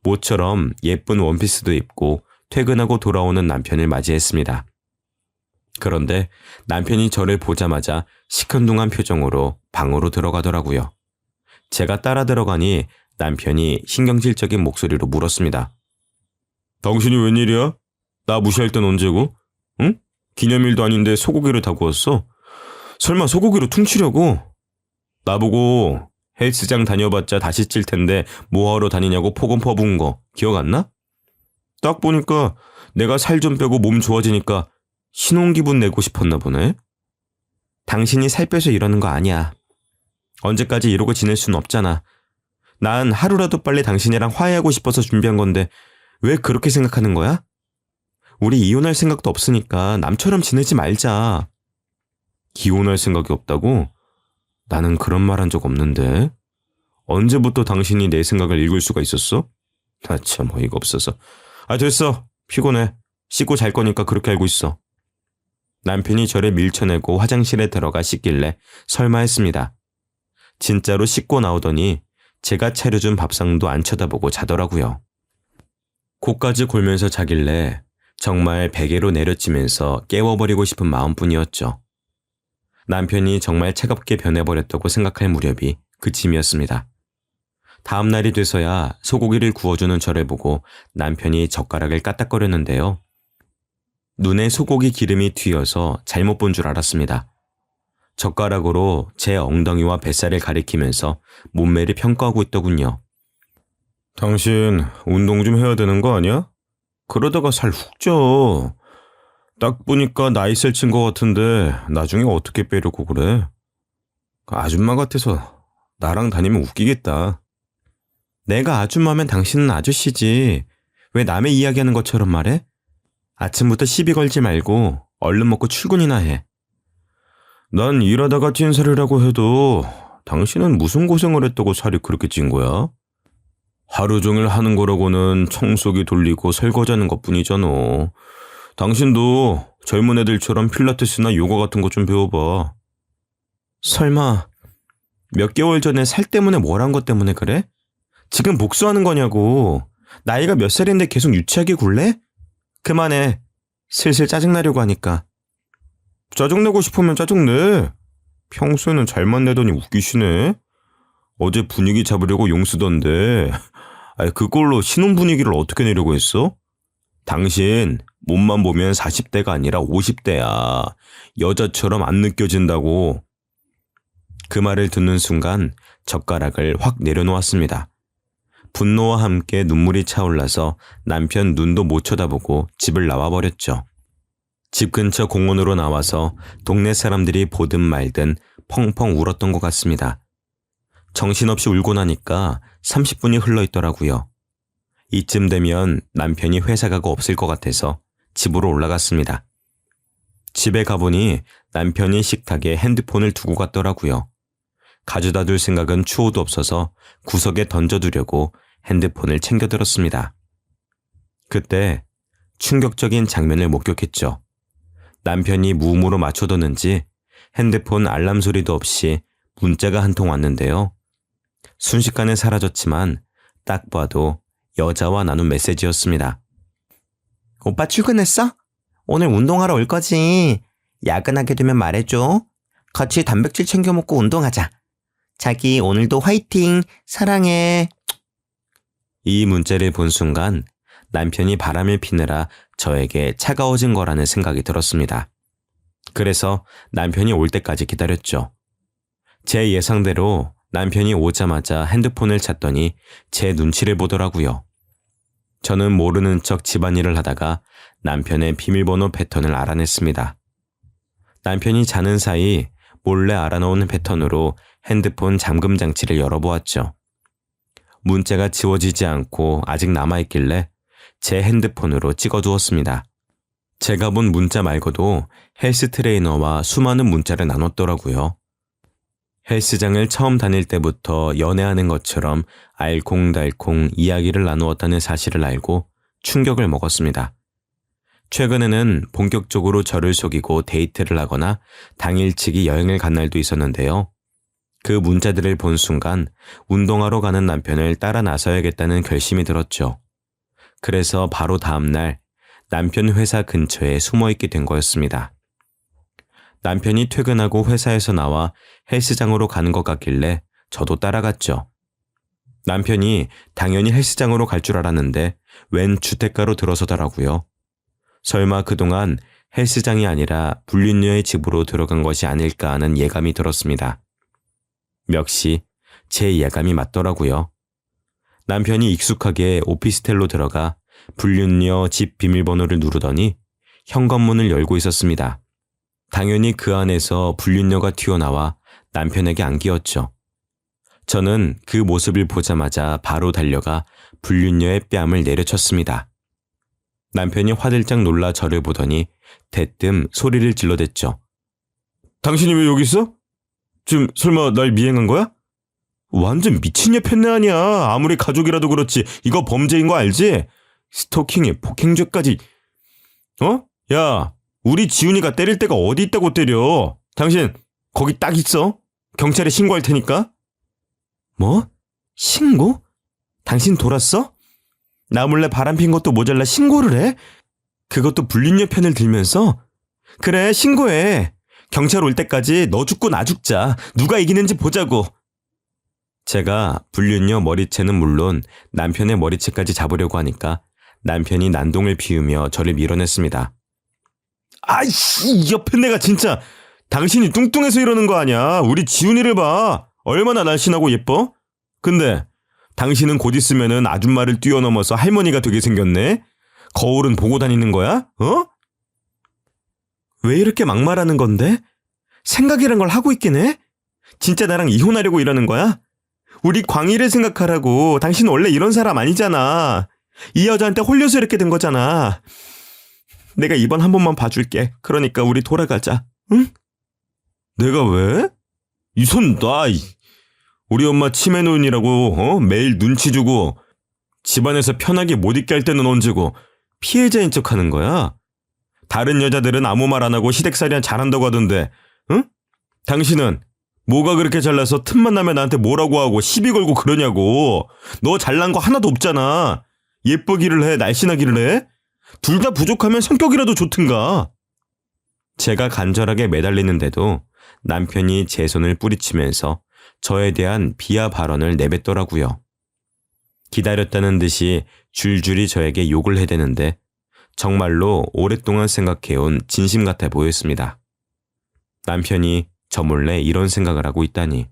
모처럼 예쁜 원피스도 입고 퇴근하고 돌아오는 남편을 맞이했습니다. 그런데 남편이 저를 보자마자 시큰둥한 표정으로 방으로 들어가더라고요. 제가 따라 들어가니 남편이 신경질적인 목소리로 물었습니다. 당신이 웬일이야? 나 무시할 땐 언제고? 응? 기념일도 아닌데 소고기를 다 구웠어? 설마 소고기로 퉁치려고? 나보고 헬스장 다녀봤자 다시 찔 텐데 뭐하러 다니냐고 폭언 퍼부은 거 기억 안 나? 딱 보니까 내가 살 좀 빼고 몸 좋아지니까 신혼기분 내고 싶었나 보네. 당신이 살 빼서 이러는 거 아니야. 언제까지 이러고 지낼 순 없잖아. 난 하루라도 빨리 당신이랑 화해하고 싶어서 준비한 건데 왜 그렇게 생각하는 거야? 우리 이혼할 생각도 없으니까 남처럼 지내지 말자. 이혼할 생각이 없다고? 나는 그런 말 한 적 없는데. 언제부터 당신이 내 생각을 읽을 수가 있었어? 나 참 어이가 없어서. 됐어. 피곤해. 씻고 잘 거니까 그렇게 알고 있어. 남편이 저를 밀쳐내고 화장실에 들어가 씻길래 설마 했습니다. 진짜로 씻고 나오더니 제가 차려준 밥상도 안 쳐다보고 자더라고요. 코까지 골면서 자길래 정말 베개로 내려치면서 깨워버리고 싶은 마음뿐이었죠. 남편이 정말 차갑게 변해버렸다고 생각할 무렵이 그쯤이었습니다. 다음 날이 돼서야 소고기를 구워주는 저를 보고 남편이 젓가락을 까딱거렸는데요. 눈에 소고기 기름이 튀어서 잘못 본 줄 알았습니다. 젓가락으로 제 엉덩이와 뱃살을 가리키면서 몸매를 평가하고 있더군요. 당신 운동 좀 해야 되는 거 아니야? 그러다가 살 훅 쪄. 딱 보니까 나이 셀친 것 같은데 나중에 어떻게 빼려고 그래? 그 아줌마 같아서 나랑 다니면 웃기겠다. 내가 아줌마면 당신은 아저씨지. 왜 남의 이야기하는 것처럼 말해? 아침부터 시비 걸지 말고 얼른 먹고 출근이나 해. 난 일하다가 찐 살이라고 해도 당신은 무슨 고생을 했다고 살이 그렇게 찐 거야? 하루 종일 하는 거라고는 청소기 돌리고 설거지하는 것뿐이잖아. 당신도 젊은 애들처럼 필라테스나 요가 같은 거 좀 배워봐. 설마 몇 개월 전에 살 때문에 뭘 한 것 때문에 그래? 지금 복수하는 거냐고. 나이가 몇 살인데 계속 유치하게 굴래? 그만해. 슬슬 짜증나려고 하니까. 짜증내고 싶으면 짜증내. 평소에는 잘만 내더니 웃기시네. 어제 분위기 잡으려고 용 쓰던데 그걸로 신혼 분위기를 어떻게 내려고 했어? 당신 몸만 보면 40대가 아니라 50대야. 여자처럼 안 느껴진다고. 그 말을 듣는 순간 젓가락을 확 내려놓았습니다. 분노와 함께 눈물이 차올라서 남편 눈도 못 쳐다보고 집을 나와버렸죠. 집 근처 공원으로 나와서 동네 사람들이 보든 말든 펑펑 울었던 것 같습니다. 정신없이 울고 나니까 30분이 흘러있더라고요. 이쯤 되면 남편이 회사 가고 없을 것 같아서 집으로 올라갔습니다. 집에 가보니 남편이 식탁에 핸드폰을 두고 갔더라고요. 가져다 둘 생각은 추호도 없어서 구석에 던져두려고 핸드폰을 챙겨들었습니다. 그때 충격적인 장면을 목격했죠. 남편이 무음으로 맞춰뒀는지 핸드폰 알람 소리도 없이 문자가 한 통 왔는데요. 순식간에 사라졌지만 딱 봐도 여자와 나눈 메시지였습니다. 오빠 출근했어? 오늘 운동하러 올 거지? 야근하게 되면 말해줘. 같이 단백질 챙겨 먹고 운동하자. 자기 오늘도 화이팅! 사랑해! 이 문자를 본 순간 남편이 바람을 피느라 저에게 차가워진 거라는 생각이 들었습니다. 그래서 남편이 올 때까지 기다렸죠. 제 예상대로 남편이 오자마자 핸드폰을 찾더니 제 눈치를 보더라고요. 저는 모르는 척 집안일을 하다가 남편의 비밀번호 패턴을 알아냈습니다. 남편이 자는 사이 몰래 알아놓은 패턴으로 핸드폰 잠금 장치를 열어보았죠. 문자가 지워지지 않고 아직 남아있길래 제 핸드폰으로 찍어두었습니다. 제가 본 문자 말고도 헬스 트레이너와 수많은 문자를 나눴더라고요. 헬스장을 처음 다닐 때부터 연애하는 것처럼 알콩달콩 이야기를 나누었다는 사실을 알고 충격을 먹었습니다. 최근에는 본격적으로 저를 속이고 데이트를 하거나 당일치기 여행을 간 날도 있었는데요. 그 문자들을 본 순간 운동하러 가는 남편을 따라 나서야겠다는 결심이 들었죠. 그래서 바로 다음 날 남편 회사 근처에 숨어있게 된 거였습니다. 남편이 퇴근하고 회사에서 나와 헬스장으로 가는 것 같길래 저도 따라갔죠. 남편이 당연히 헬스장으로 갈 줄 알았는데 웬 주택가로 들어서더라고요. 설마 그동안 헬스장이 아니라 불륜녀의 집으로 들어간 것이 아닐까 하는 예감이 들었습니다. 역시 제 예감이 맞더라고요. 남편이 익숙하게 오피스텔로 들어가 불륜녀 집 비밀번호를 누르더니 현관문을 열고 있었습니다. 당연히 그 안에서 불륜녀가 튀어나와 남편에게 안기었죠. 저는 그 모습을 보자마자 바로 달려가 불륜녀의 뺨을 내려쳤습니다. 남편이 화들짝 놀라 저를 보더니 대뜸 소리를 질러댔죠. 당신이 왜 여기 있어? 지금 설마 날 미행한 거야? 완전 미친 년 팬네 아니야. 아무리 가족이라도 그렇지. 이거 범죄인 거 알지? 스토킹에 폭행죄까지. 야, 우리 지훈이가 때릴 데가 어디 있다고 때려. 당신 거기 딱 있어. 경찰에 신고할 테니까. 뭐? 신고? 당신 돌았어? 나 몰래 바람핀 것도 모자라 신고를 해? 그것도 불륜녀 편을 들면서? 그래, 신고해. 경찰 올 때까지 너 죽고 나 죽자. 누가 이기는지 보자고. 제가 불륜녀 머리채는 물론 남편의 머리채까지 잡으려고 하니까 남편이 난동을 피우며 저를 밀어냈습니다. 아이씨, 옆에 내가 진짜. 당신이 뚱뚱해서 이러는 거 아니야. 우리 지훈이를 봐. 얼마나 날씬하고 예뻐? 근데 당신은 곧 있으면은 아줌마를 뛰어넘어서 할머니가 되게 생겼네. 거울은 보고 다니는 거야? 왜 이렇게 막말하는 건데? 생각이란 걸 하고 있긴 해? 진짜 나랑 이혼하려고 이러는 거야? 우리 광희를 생각하라고. 당신은 원래 이런 사람 아니잖아. 이 여자한테 홀려서 이렇게 된 거잖아. 내가 이번 한 번만 봐줄게. 그러니까 우리 돌아가자. 응? 내가 왜? 이 손 놔. 우리 엄마 치매 노인이라고 매일 눈치 주고 집안에서 편하게 못 있게 할 때는 언제고 피해자인 척하는 거야? 다른 여자들은 아무 말 안 하고 시댁살이나 잘한다고 하던데, 응? 당신은 뭐가 그렇게 잘나서 틈만 나면 나한테 뭐라고 하고 시비 걸고 그러냐고. 너 잘난 거 하나도 없잖아. 예쁘기를 해, 날씬하기를 해? 둘 다 부족하면 성격이라도 좋든가. 제가 간절하게 매달리는데도 남편이 제 손을 뿌리치면서 저에 대한 비하 발언을 내뱉더라고요. 기다렸다는 듯이 줄줄이 저에게 욕을 해대는데 정말로 오랫동안 생각해온 진심 같아 보였습니다. 남편이 저 몰래 이런 생각을 하고 있다니.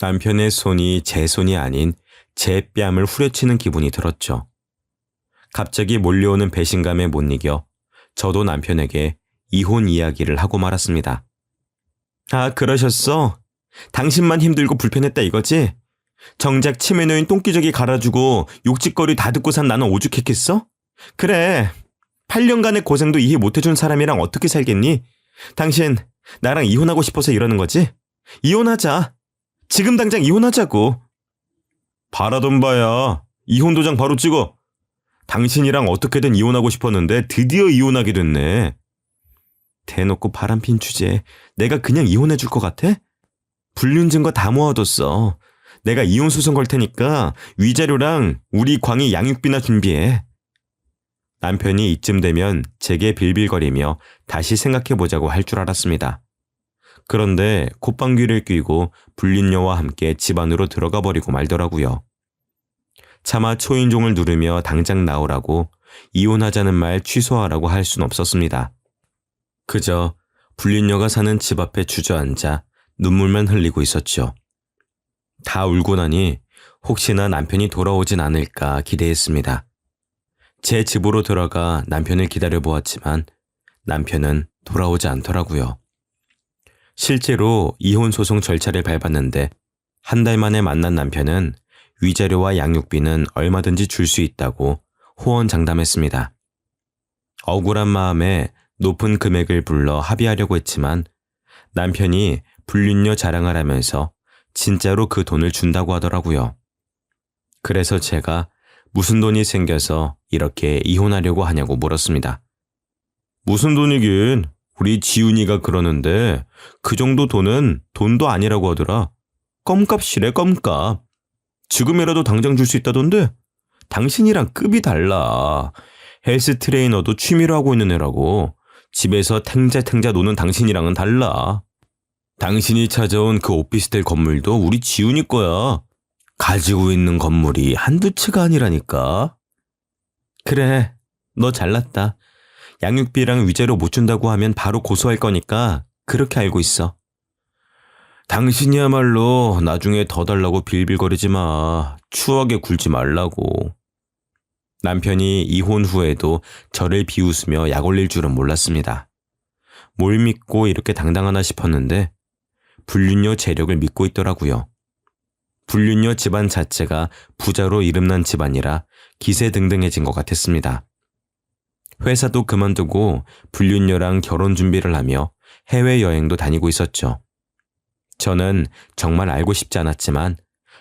남편의 손이 제 손이 아닌 제 뺨을 후려치는 기분이 들었죠. 갑자기 몰려오는 배신감에 못 이겨 저도 남편에게 이혼 이야기를 하고 말았습니다. 아, 그러셨어? 당신만 힘들고 불편했다 이거지? 정작 치매 노인 똥기저귀 갈아주고 욕짓거리 다 듣고 산 나는 오죽했겠어? 그래, 8년간의 고생도 이해 못해준 사람이랑 어떻게 살겠니? 당신 나랑 이혼하고 싶어서 이러는 거지? 이혼하자. 지금 당장 이혼하자고. 바라던 바야. 이혼 도장 바로 찍어. 당신이랑 어떻게든 이혼하고 싶었는데 드디어 이혼하게 됐네. 대놓고 바람핀 주제에 내가 그냥 이혼해 줄 것 같아? 불륜 증거 다 모아뒀어. 내가 이혼 소송 걸 테니까 위자료랑 우리 광희 양육비나 준비해. 남편이 이쯤 되면 제게 빌빌거리며 다시 생각해보자고 할 줄 알았습니다. 그런데 콧방귀를 뀌고 불륜녀와 함께 집 안으로 들어가 버리고 말더라고요. 차마 초인종을 누르며 당장 나오라고 이혼하자는 말 취소하라고 할 순 없었습니다. 그저 불륜녀가 사는 집 앞에 주저앉아 눈물만 흘리고 있었죠. 다 울고 나니 혹시나 남편이 돌아오진 않을까 기대했습니다. 제 집으로 들어가 남편을 기다려보았지만 남편은 돌아오지 않더라고요. 실제로 이혼 소송 절차를 밟았는데 한 달 만에 만난 남편은 위자료와 양육비는 얼마든지 줄 수 있다고 호언장담했습니다. 억울한 마음에 높은 금액을 불러 합의하려고 했지만 남편이 불륜녀 자랑을 하면서 진짜로 그 돈을 준다고 하더라고요. 그래서 제가 무슨 돈이 생겨서 이렇게 이혼하려고 하냐고 물었습니다. 무슨 돈이긴, 우리 지훈이가 그러는데 그 정도 돈은 돈도 아니라고 하더라. 껌값이래, 껌값. 지금이라도 당장 줄 수 있다던데? 당신이랑 급이 달라. 헬스 트레이너도 취미로 하고 있는 애라고. 집에서 탱자탱자 노는 당신이랑은 달라. 당신이 찾아온 그 오피스텔 건물도 우리 지훈이 거야. 가지고 있는 건물이 한두 채가 아니라니까. 그래, 너 잘났다. 양육비랑 위자료 못 준다고 하면 바로 고소할 거니까 그렇게 알고 있어. 당신이야말로 나중에 더 달라고 빌빌거리지 마. 추억에 굴지 말라고. 남편이 이혼 후에도 저를 비웃으며 약 올릴 줄은 몰랐습니다. 뭘 믿고 이렇게 당당하나 싶었는데 불륜녀 재력을 믿고 있더라고요. 불륜녀 집안 자체가 부자로 이름난 집안이라 기세등등해진 것 같았습니다. 회사도 그만두고 불륜녀랑 결혼 준비를 하며 해외여행도 다니고 있었죠. 저는 정말 알고 싶지 않았지만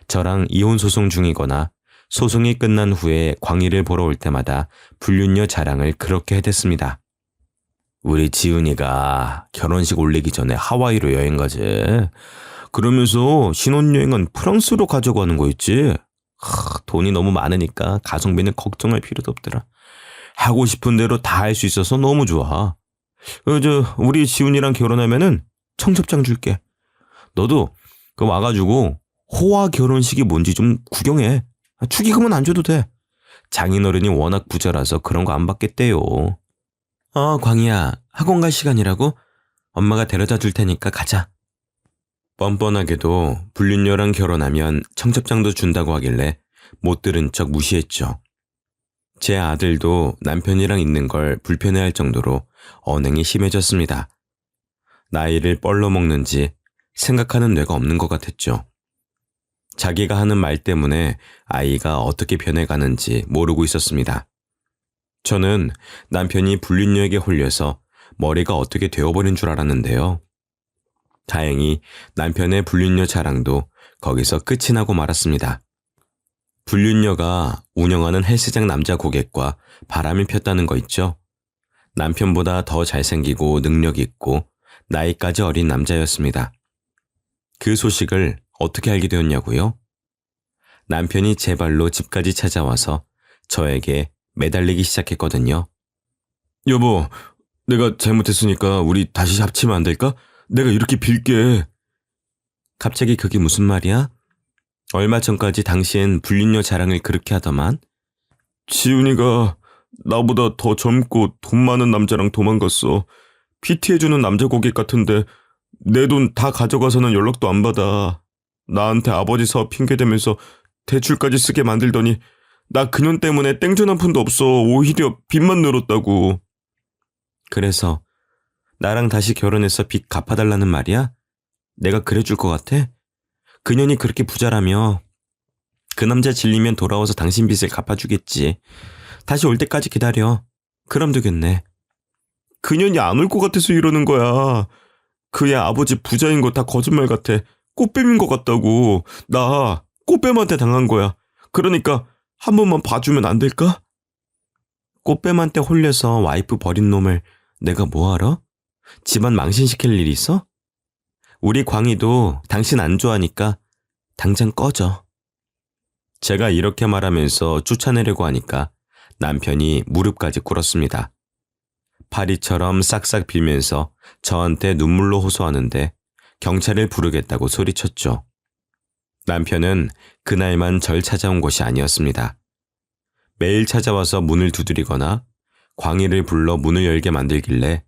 저랑 이혼 소송 중이거나 소송이 끝난 후에 광희를 보러 올 때마다 불륜녀 자랑을 그렇게 해댔습니다. 우리 지은이가 결혼식 올리기 전에 하와이로 여행 가지. 그러면서 신혼여행은 프랑스로 가자고 하는 거 있지. 돈이 너무 많으니까 가성비는 걱정할 필요도 없더라. 하고 싶은 대로 다 할 수 있어서 너무 좋아. 우리 지훈이랑 결혼하면은 청첩장 줄게. 너도 그 와가지고 호화 결혼식이 뭔지 좀 구경해. 축의금은 안 줘도 돼. 장인어른이 워낙 부자라서 그런 거 안 받겠대요. 광희야, 학원 갈 시간이라고? 엄마가 데려다 줄 테니까 가자. 뻔뻔하게도 불륜녀랑 결혼하면 청첩장도 준다고 하길래 못 들은 척 무시했죠. 제 아들도 남편이랑 있는 걸 불편해할 정도로 언행이 심해졌습니다. 나이를 뻘로 먹는지 생각하는 뇌가 없는 것 같았죠. 자기가 하는 말 때문에 아이가 어떻게 변해가는지 모르고 있었습니다. 저는 남편이 불륜녀에게 홀려서 머리가 어떻게 되어버린 줄 알았는데요. 다행히 남편의 불륜녀 자랑도 거기서 끝이 나고 말았습니다. 불륜녀가 운영하는 헬스장 남자 고객과 바람이 폈다는 거 있죠? 남편보다 더 잘생기고 능력 있고 나이까지 어린 남자였습니다. 그 소식을 어떻게 알게 되었냐고요? 남편이 제 발로 집까지 찾아와서 저에게 매달리기 시작했거든요. 여보, 내가 잘못했으니까 우리 다시 합치면 안 될까? 내가 이렇게 빌게. 갑자기 그게 무슨 말이야? 얼마 전까지 당신 불륜녀 자랑을 그렇게 하더만. 지훈이가 나보다 더 젊고 돈 많은 남자랑 도망갔어. PT 해주는 남자 고객 같은데 내 돈 다 가져가서는 연락도 안 받아. 나한테 아버지 사업 핑계대면서 대출까지 쓰게 만들더니 나 그년 때문에 땡전 한 푼도 없어. 오히려 빚만 늘었다고. 그래서 나랑 다시 결혼해서 빚 갚아달라는 말이야? 내가 그래줄 것 같아? 그년이 그렇게 부자라며. 그 남자 질리면 돌아와서 당신 빚을 갚아주겠지. 다시 올 때까지 기다려. 그럼 되겠네. 그년이 안 올 것 같아서 이러는 거야. 그의 아버지 부자인 거 다 거짓말 같아. 꽃뱀인 것 같다고. 나 꽃뱀한테 당한 거야. 그러니까 한 번만 봐주면 안 될까? 꽃뱀한테 홀려서 와이프 버린 놈을 내가 뭐 알아? 집안 망신시킬 일 있어? 우리 광희도 당신 안 좋아하니까 당장 꺼져. 제가 이렇게 말하면서 쫓아내려고 하니까 남편이 무릎까지 꿇었습니다. 파리처럼 싹싹 빌면서 저한테 눈물로 호소하는데 경찰을 부르겠다고 소리쳤죠. 남편은 그날만 절 찾아온 것이 아니었습니다. 매일 찾아와서 문을 두드리거나 광희를 불러 문을 열게 만들길래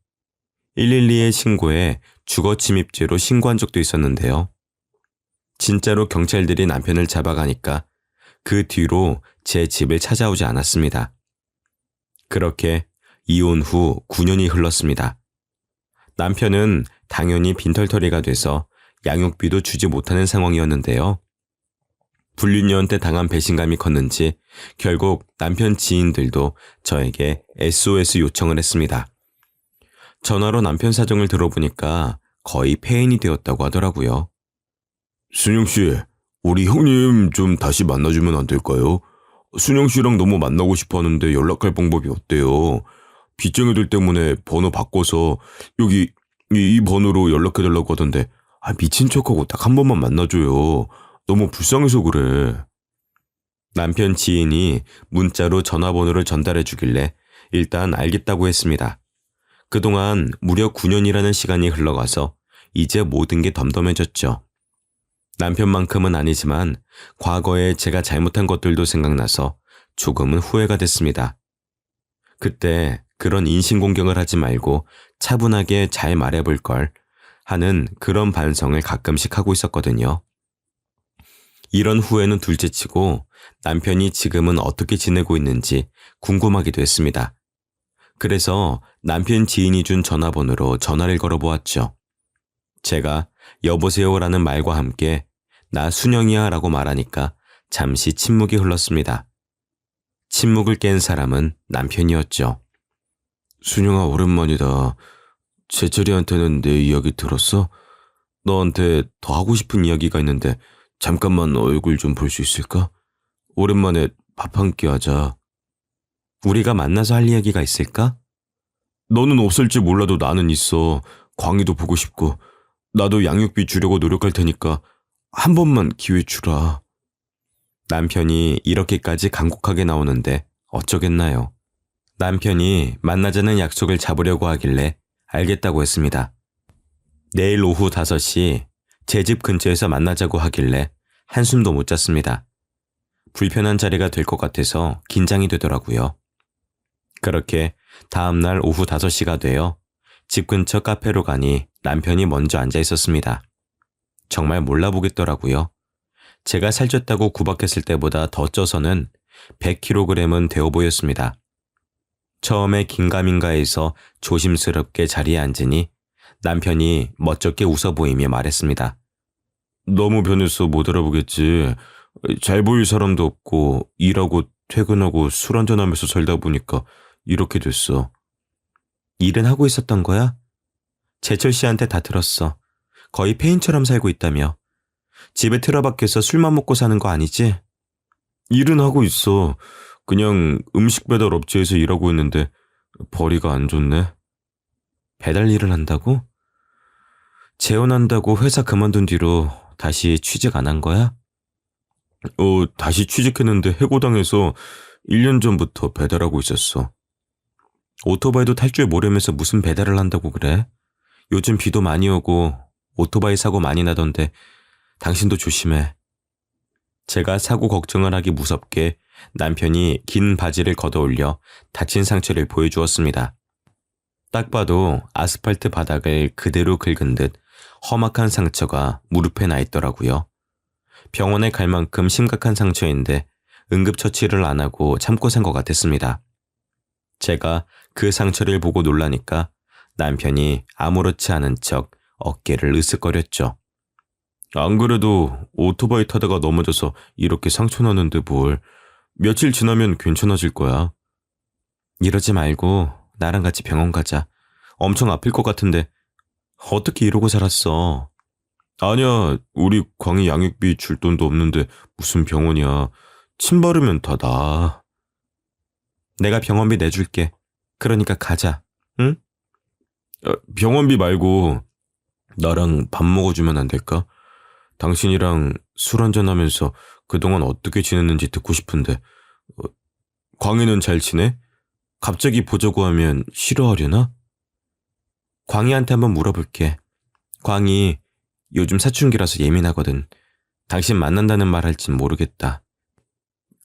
112에 신고해 주거침입죄로 신고한 적도 있었는데요. 진짜로 경찰들이 남편을 잡아가니까 그 뒤로 제 집을 찾아오지 않았습니다. 그렇게 이혼 후 9년이 흘렀습니다. 남편은 당연히 빈털터리가 돼서 양육비도 주지 못하는 상황이었는데요. 불륜녀한테 당한 배신감이 컸는지 결국 남편 지인들도 저에게 SOS 요청을 했습니다. 전화로 남편 사정을 들어보니까 거의 폐인이 되었다고 하더라고요. 순영씨, 우리 형님 좀 다시 만나주면 안 될까요? 순영씨랑 너무 만나고 싶어 하는데 연락할 방법이 어때요? 빚쟁이들 때문에 번호 바꿔서 여기 이 번호로 연락해달라고 하던데 미친 척하고 딱 한 번만 만나줘요. 너무 불쌍해서 그래. 남편 지인이 문자로 전화번호를 전달해 주길래 일단 알겠다고 했습니다. 그동안 무려 9년이라는 시간이 흘러가서 이제 모든 게 덤덤해졌죠. 남편만큼은 아니지만 과거에 제가 잘못한 것들도 생각나서 조금은 후회가 됐습니다. 그때 그런 인신공격을 하지 말고 차분하게 잘 말해볼 걸 하는 그런 반성을 가끔씩 하고 있었거든요. 이런 후회는 둘째치고 남편이 지금은 어떻게 지내고 있는지 궁금하기도 했습니다. 그래서 남편 지인이 준 전화번호로 전화를 걸어보았죠. 제가 여보세요라는 말과 함께 나 순영이야 라고 말하니까 잠시 침묵이 흘렀습니다. 침묵을 깬 사람은 남편이었죠. 순영아, 오랜만이다. 제철이한테는 내 이야기 들었어? 너한테 더 하고 싶은 이야기가 있는데 잠깐만 얼굴 좀 볼 수 있을까? 오랜만에 밥 한 끼 하자. 우리가 만나서 할 이야기가 있을까? 너는 없을지 몰라도 나는 있어. 광희도 보고 싶고. 나도 양육비 주려고 노력할 테니까 한 번만 기회 주라. 남편이 이렇게까지 간곡하게 나오는데 어쩌겠나요? 남편이 만나자는 약속을 잡으려고 하길래 알겠다고 했습니다. 내일 오후 5시 제 집 근처에서 만나자고 하길래 한숨도 못 잤습니다. 불편한 자리가 될 것 같아서 긴장이 되더라고요. 그렇게 다음날 오후 5시가 되어 집 근처 카페로 가니 남편이 먼저 앉아 있었습니다. 정말 몰라보겠더라고요. 제가 살쪘다고 구박했을 때보다 더 쪄서는 100kg은 되어 보였습니다. 처음에 긴가민가해서 조심스럽게 자리에 앉으니 남편이 멋쩍게 웃어 보이며 말했습니다. 너무 변해서 못 알아보겠지. 잘 보일 사람도 없고 일하고 퇴근하고 술 한잔하면서 살다 보니까 이렇게 됐어. 일은 하고 있었던 거야? 제철 씨한테 다 들었어. 거의 폐인처럼 살고 있다며. 집에 틀어박혀서 술만 먹고 사는 거 아니지? 일은 하고 있어. 그냥 음식 배달 업체에서 일하고 있는데 벌이가 안 좋네. 배달 일을 한다고? 재혼한다고 회사 그만둔 뒤로 다시 취직 안 한 거야? 다시 취직했는데 해고당해서 1년 전부터 배달하고 있었어. 오토바이도 탈 줄 모르면서 무슨 배달을 한다고 그래? 요즘 비도 많이 오고 오토바이 사고 많이 나던데 당신도 조심해. 제가 사고 걱정을 하기 무섭게 남편이 긴 바지를 걷어올려 다친 상처를 보여주었습니다. 딱 봐도 아스팔트 바닥을 그대로 긁은 듯 험악한 상처가 무릎에 나 있더라고요. 병원에 갈 만큼 심각한 상처인데 응급처치를 안 하고 참고 산 것 같았습니다. 제가 그 상처를 보고 놀라니까 남편이 아무렇지 않은 척 어깨를 으쓱거렸죠. 안 그래도 오토바이 타다가 넘어져서 이렇게 상처 나는데 뭘. 며칠 지나면 괜찮아질 거야. 이러지 말고 나랑 같이 병원 가자. 엄청 아플 것 같은데 어떻게 이러고 살았어? 아니야, 우리 광희 양육비 줄 돈도 없는데 무슨 병원이야. 침 바르면 다 나아. 내가 병원비 내줄게. 그러니까 가자. 응? 병원비 말고 나랑 밥 먹어주면 안 될까? 당신이랑 술 한잔하면서 그동안 어떻게 지냈는지 듣고 싶은데. 광희는 잘 지내? 갑자기 보자고 하면 싫어하려나? 광희한테 한번 물어볼게. 광희 요즘 사춘기라서 예민하거든. 당신 만난다는 말 할진 모르겠다.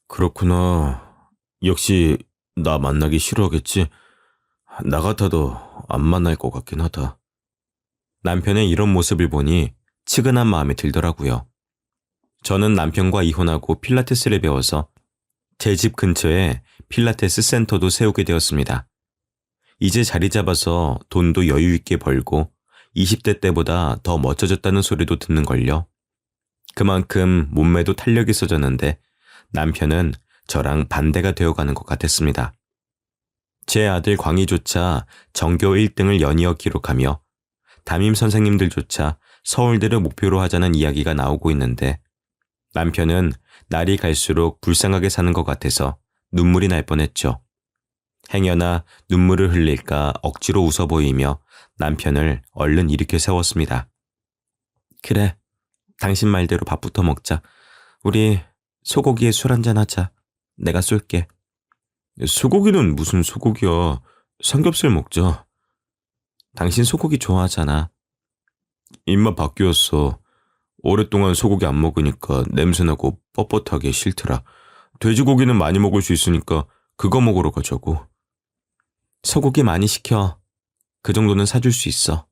그렇구나. 역시 나 만나기 싫어하겠지? 나 같아도 안 만날 것 같긴 하다. 남편의 이런 모습을 보니 측은한 마음이 들더라고요. 저는 남편과 이혼하고 필라테스를 배워서 제 집 근처에 필라테스 센터도 세우게 되었습니다. 이제 자리 잡아서 돈도 여유 있게 벌고 20대 때보다 더 멋져졌다는 소리도 듣는걸요. 그만큼 몸매도 탄력이 있어졌는데 남편은 저랑 반대가 되어가는 것 같았습니다. 제 아들 광희조차 전교 1등을 연이어 기록하며 담임 선생님들조차 서울대를 목표로 하자는 이야기가 나오고 있는데 남편은 날이 갈수록 불쌍하게 사는 것 같아서 눈물이 날 뻔했죠. 행여나 눈물을 흘릴까 억지로 웃어 보이며 남편을 얼른 일으켜 세웠습니다. 그래, 당신 말대로 밥부터 먹자. 우리 소고기에 술 한잔 하자. 내가 쏠게. 소고기는 무슨 소고기야. 삼겹살 먹자. 당신 소고기 좋아하잖아. 입맛 바뀌었어. 오랫동안 소고기 안 먹으니까 냄새나고 뻣뻣하게 싫더라. 돼지고기는 많이 먹을 수 있으니까 그거 먹으러 가자고. 소고기 많이 시켜. 그 정도는 사줄 수 있어.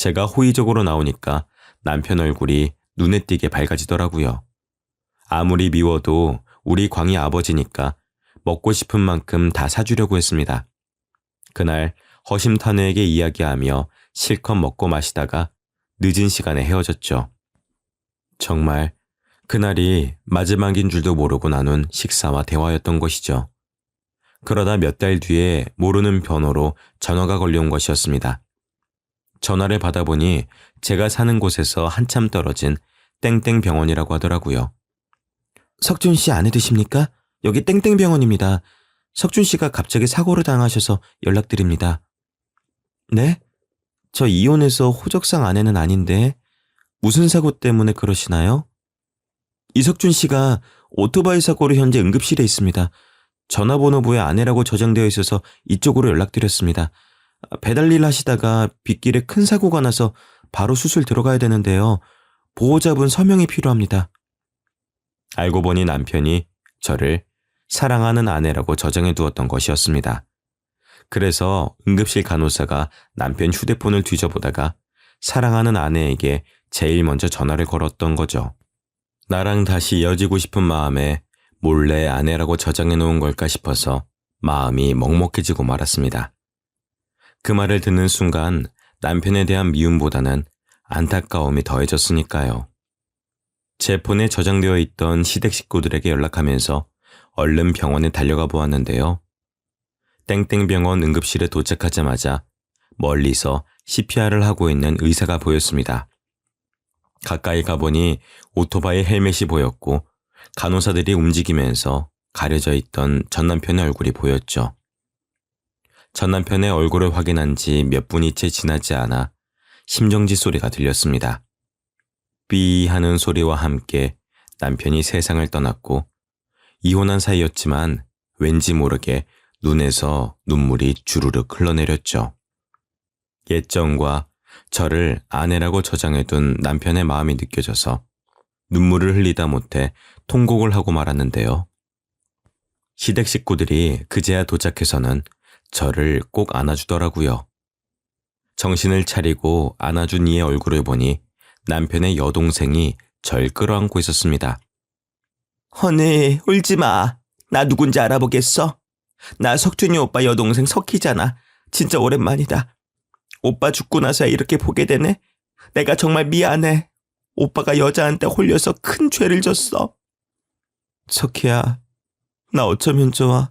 제가 호의적으로 나오니까 남편 얼굴이 눈에 띄게 밝아지더라고요. 아무리 미워도 우리 광희 아버지니까 먹고 싶은 만큼 다 사주려고 했습니다. 그날 허심탄회하게 이야기하며 실컷 먹고 마시다가 늦은 시간에 헤어졌죠. 정말 그날이 마지막인 줄도 모르고 나눈 식사와 대화였던 것이죠. 그러다 몇 달 뒤에 모르는 번호로 전화가 걸려온 것이었습니다. 전화를 받아보니 제가 사는 곳에서 한참 떨어진 땡땡 병원이라고 하더라고요. 석준 씨 아내 되십니까? 여기 땡땡 병원입니다. 석준 씨가 갑자기 사고를 당하셔서 연락드립니다. 네? 저 이혼해서 호적상 아내는 아닌데 무슨 사고 때문에 그러시나요? 이석준 씨가 오토바이 사고로 현재 응급실에 있습니다. 전화번호부에 아내라고 저장되어 있어서 이쪽으로 연락드렸습니다. 배달일 하시다가 빗길에 큰 사고가 나서 바로 수술 들어가야 되는데요. 보호자분 서명이 필요합니다. 알고 보니 남편이 저를 사랑하는 아내라고 저장해 두었던 것이었습니다. 그래서 응급실 간호사가 남편 휴대폰을 뒤져보다가 사랑하는 아내에게 제일 먼저 전화를 걸었던 거죠. 나랑 다시 이어지고 싶은 마음에 몰래 아내라고 저장해 놓은 걸까 싶어서 마음이 먹먹해지고 말았습니다. 그 말을 듣는 순간 남편에 대한 미움보다는 안타까움이 더해졌으니까요. 제 폰에 저장되어 있던 시댁 식구들에게 연락하면서 얼른 병원에 달려가 보았는데요. 땡땡병원 응급실에 도착하자마자 멀리서 CPR을 하고 있는 의사가 보였습니다. 가까이 가보니 오토바이 헬멧이 보였고 간호사들이 움직이면서 가려져 있던 전남편의 얼굴이 보였죠. 전남편의 얼굴을 확인한 지 몇 분이 채 지나지 않아 심정지 소리가 들렸습니다. 삐 하는 소리와 함께 남편이 세상을 떠났고 이혼한 사이였지만 왠지 모르게 눈에서 눈물이 주르륵 흘러내렸죠. 예정과 저를 아내라고 저장해둔 남편의 마음이 느껴져서 눈물을 흘리다 못해 통곡을 하고 말았는데요. 시댁 식구들이 그제야 도착해서는 저를 꼭 안아주더라고요. 정신을 차리고 안아준 이의 얼굴을 보니 남편의 여동생이 절 끌어안고 있었습니다. 허니, 울지 마. 나 누군지 알아보겠어? 나 석준이 오빠 여동생 석희잖아. 진짜 오랜만이다. 오빠 죽고 나서야 이렇게 보게 되네. 내가 정말 미안해. 오빠가 여자한테 홀려서 큰 죄를 졌어. 석희야, 나 어쩌면 좋아.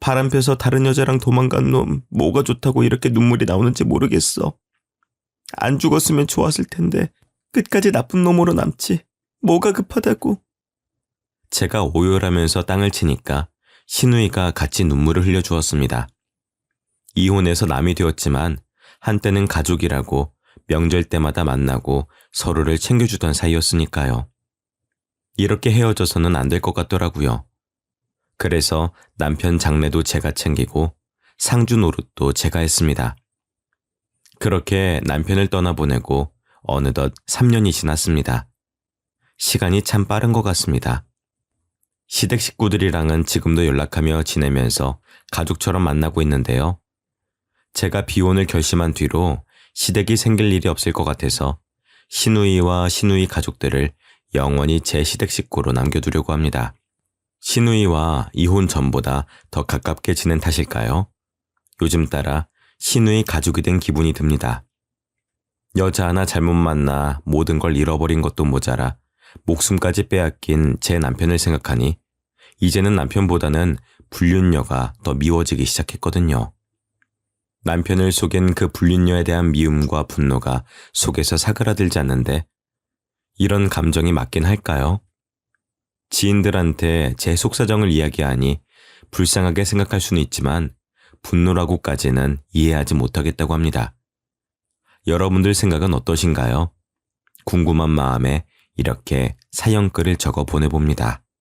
바람 펴서 다른 여자랑 도망간 놈 뭐가 좋다고 이렇게 눈물이 나오는지 모르겠어. 안 죽었으면 좋았을 텐데 끝까지 나쁜 놈으로 남지. 뭐가 급하다고. 제가 오열하면서 땅을 치니까 신우이가 같이 눈물을 흘려주었습니다. 이혼해서 남이 되었지만 한때는 가족이라고 명절 때마다 만나고 서로를 챙겨주던 사이였으니까요. 이렇게 헤어져서는 안 될 것 같더라고요. 그래서 남편 장례도 제가 챙기고 상주 노릇도 제가 했습니다. 그렇게 남편을 떠나보내고 어느덧 3년이 지났습니다. 시간이 참 빠른 것 같습니다. 시댁 식구들이랑은 지금도 연락하며 지내면서 가족처럼 만나고 있는데요. 제가 비혼을 결심한 뒤로 시댁이 생길 일이 없을 것 같아서 신우이와 신우이 가족들을 영원히 제 시댁 식구로 남겨두려고 합니다. 신우이와 이혼 전보다 더 가깝게 지낸 탓일까요? 요즘 따라 신우이 가족이 된 기분이 듭니다. 여자 하나 잘못 만나 모든 걸 잃어버린 것도 모자라 목숨까지 빼앗긴 제 남편을 생각하니 이제는 남편보다는 불륜녀가 더 미워지기 시작했거든요. 남편을 속인 그 불륜녀에 대한 미움과 분노가 속에서 사그라들지 않는데 이런 감정이 맞긴 할까요? 지인들한테 제 속사정을 이야기하니 불쌍하게 생각할 수는 있지만 분노라고까지는 이해하지 못하겠다고 합니다. 여러분들 생각은 어떠신가요? 궁금한 마음에 이렇게 사연글을 적어 보내봅니다.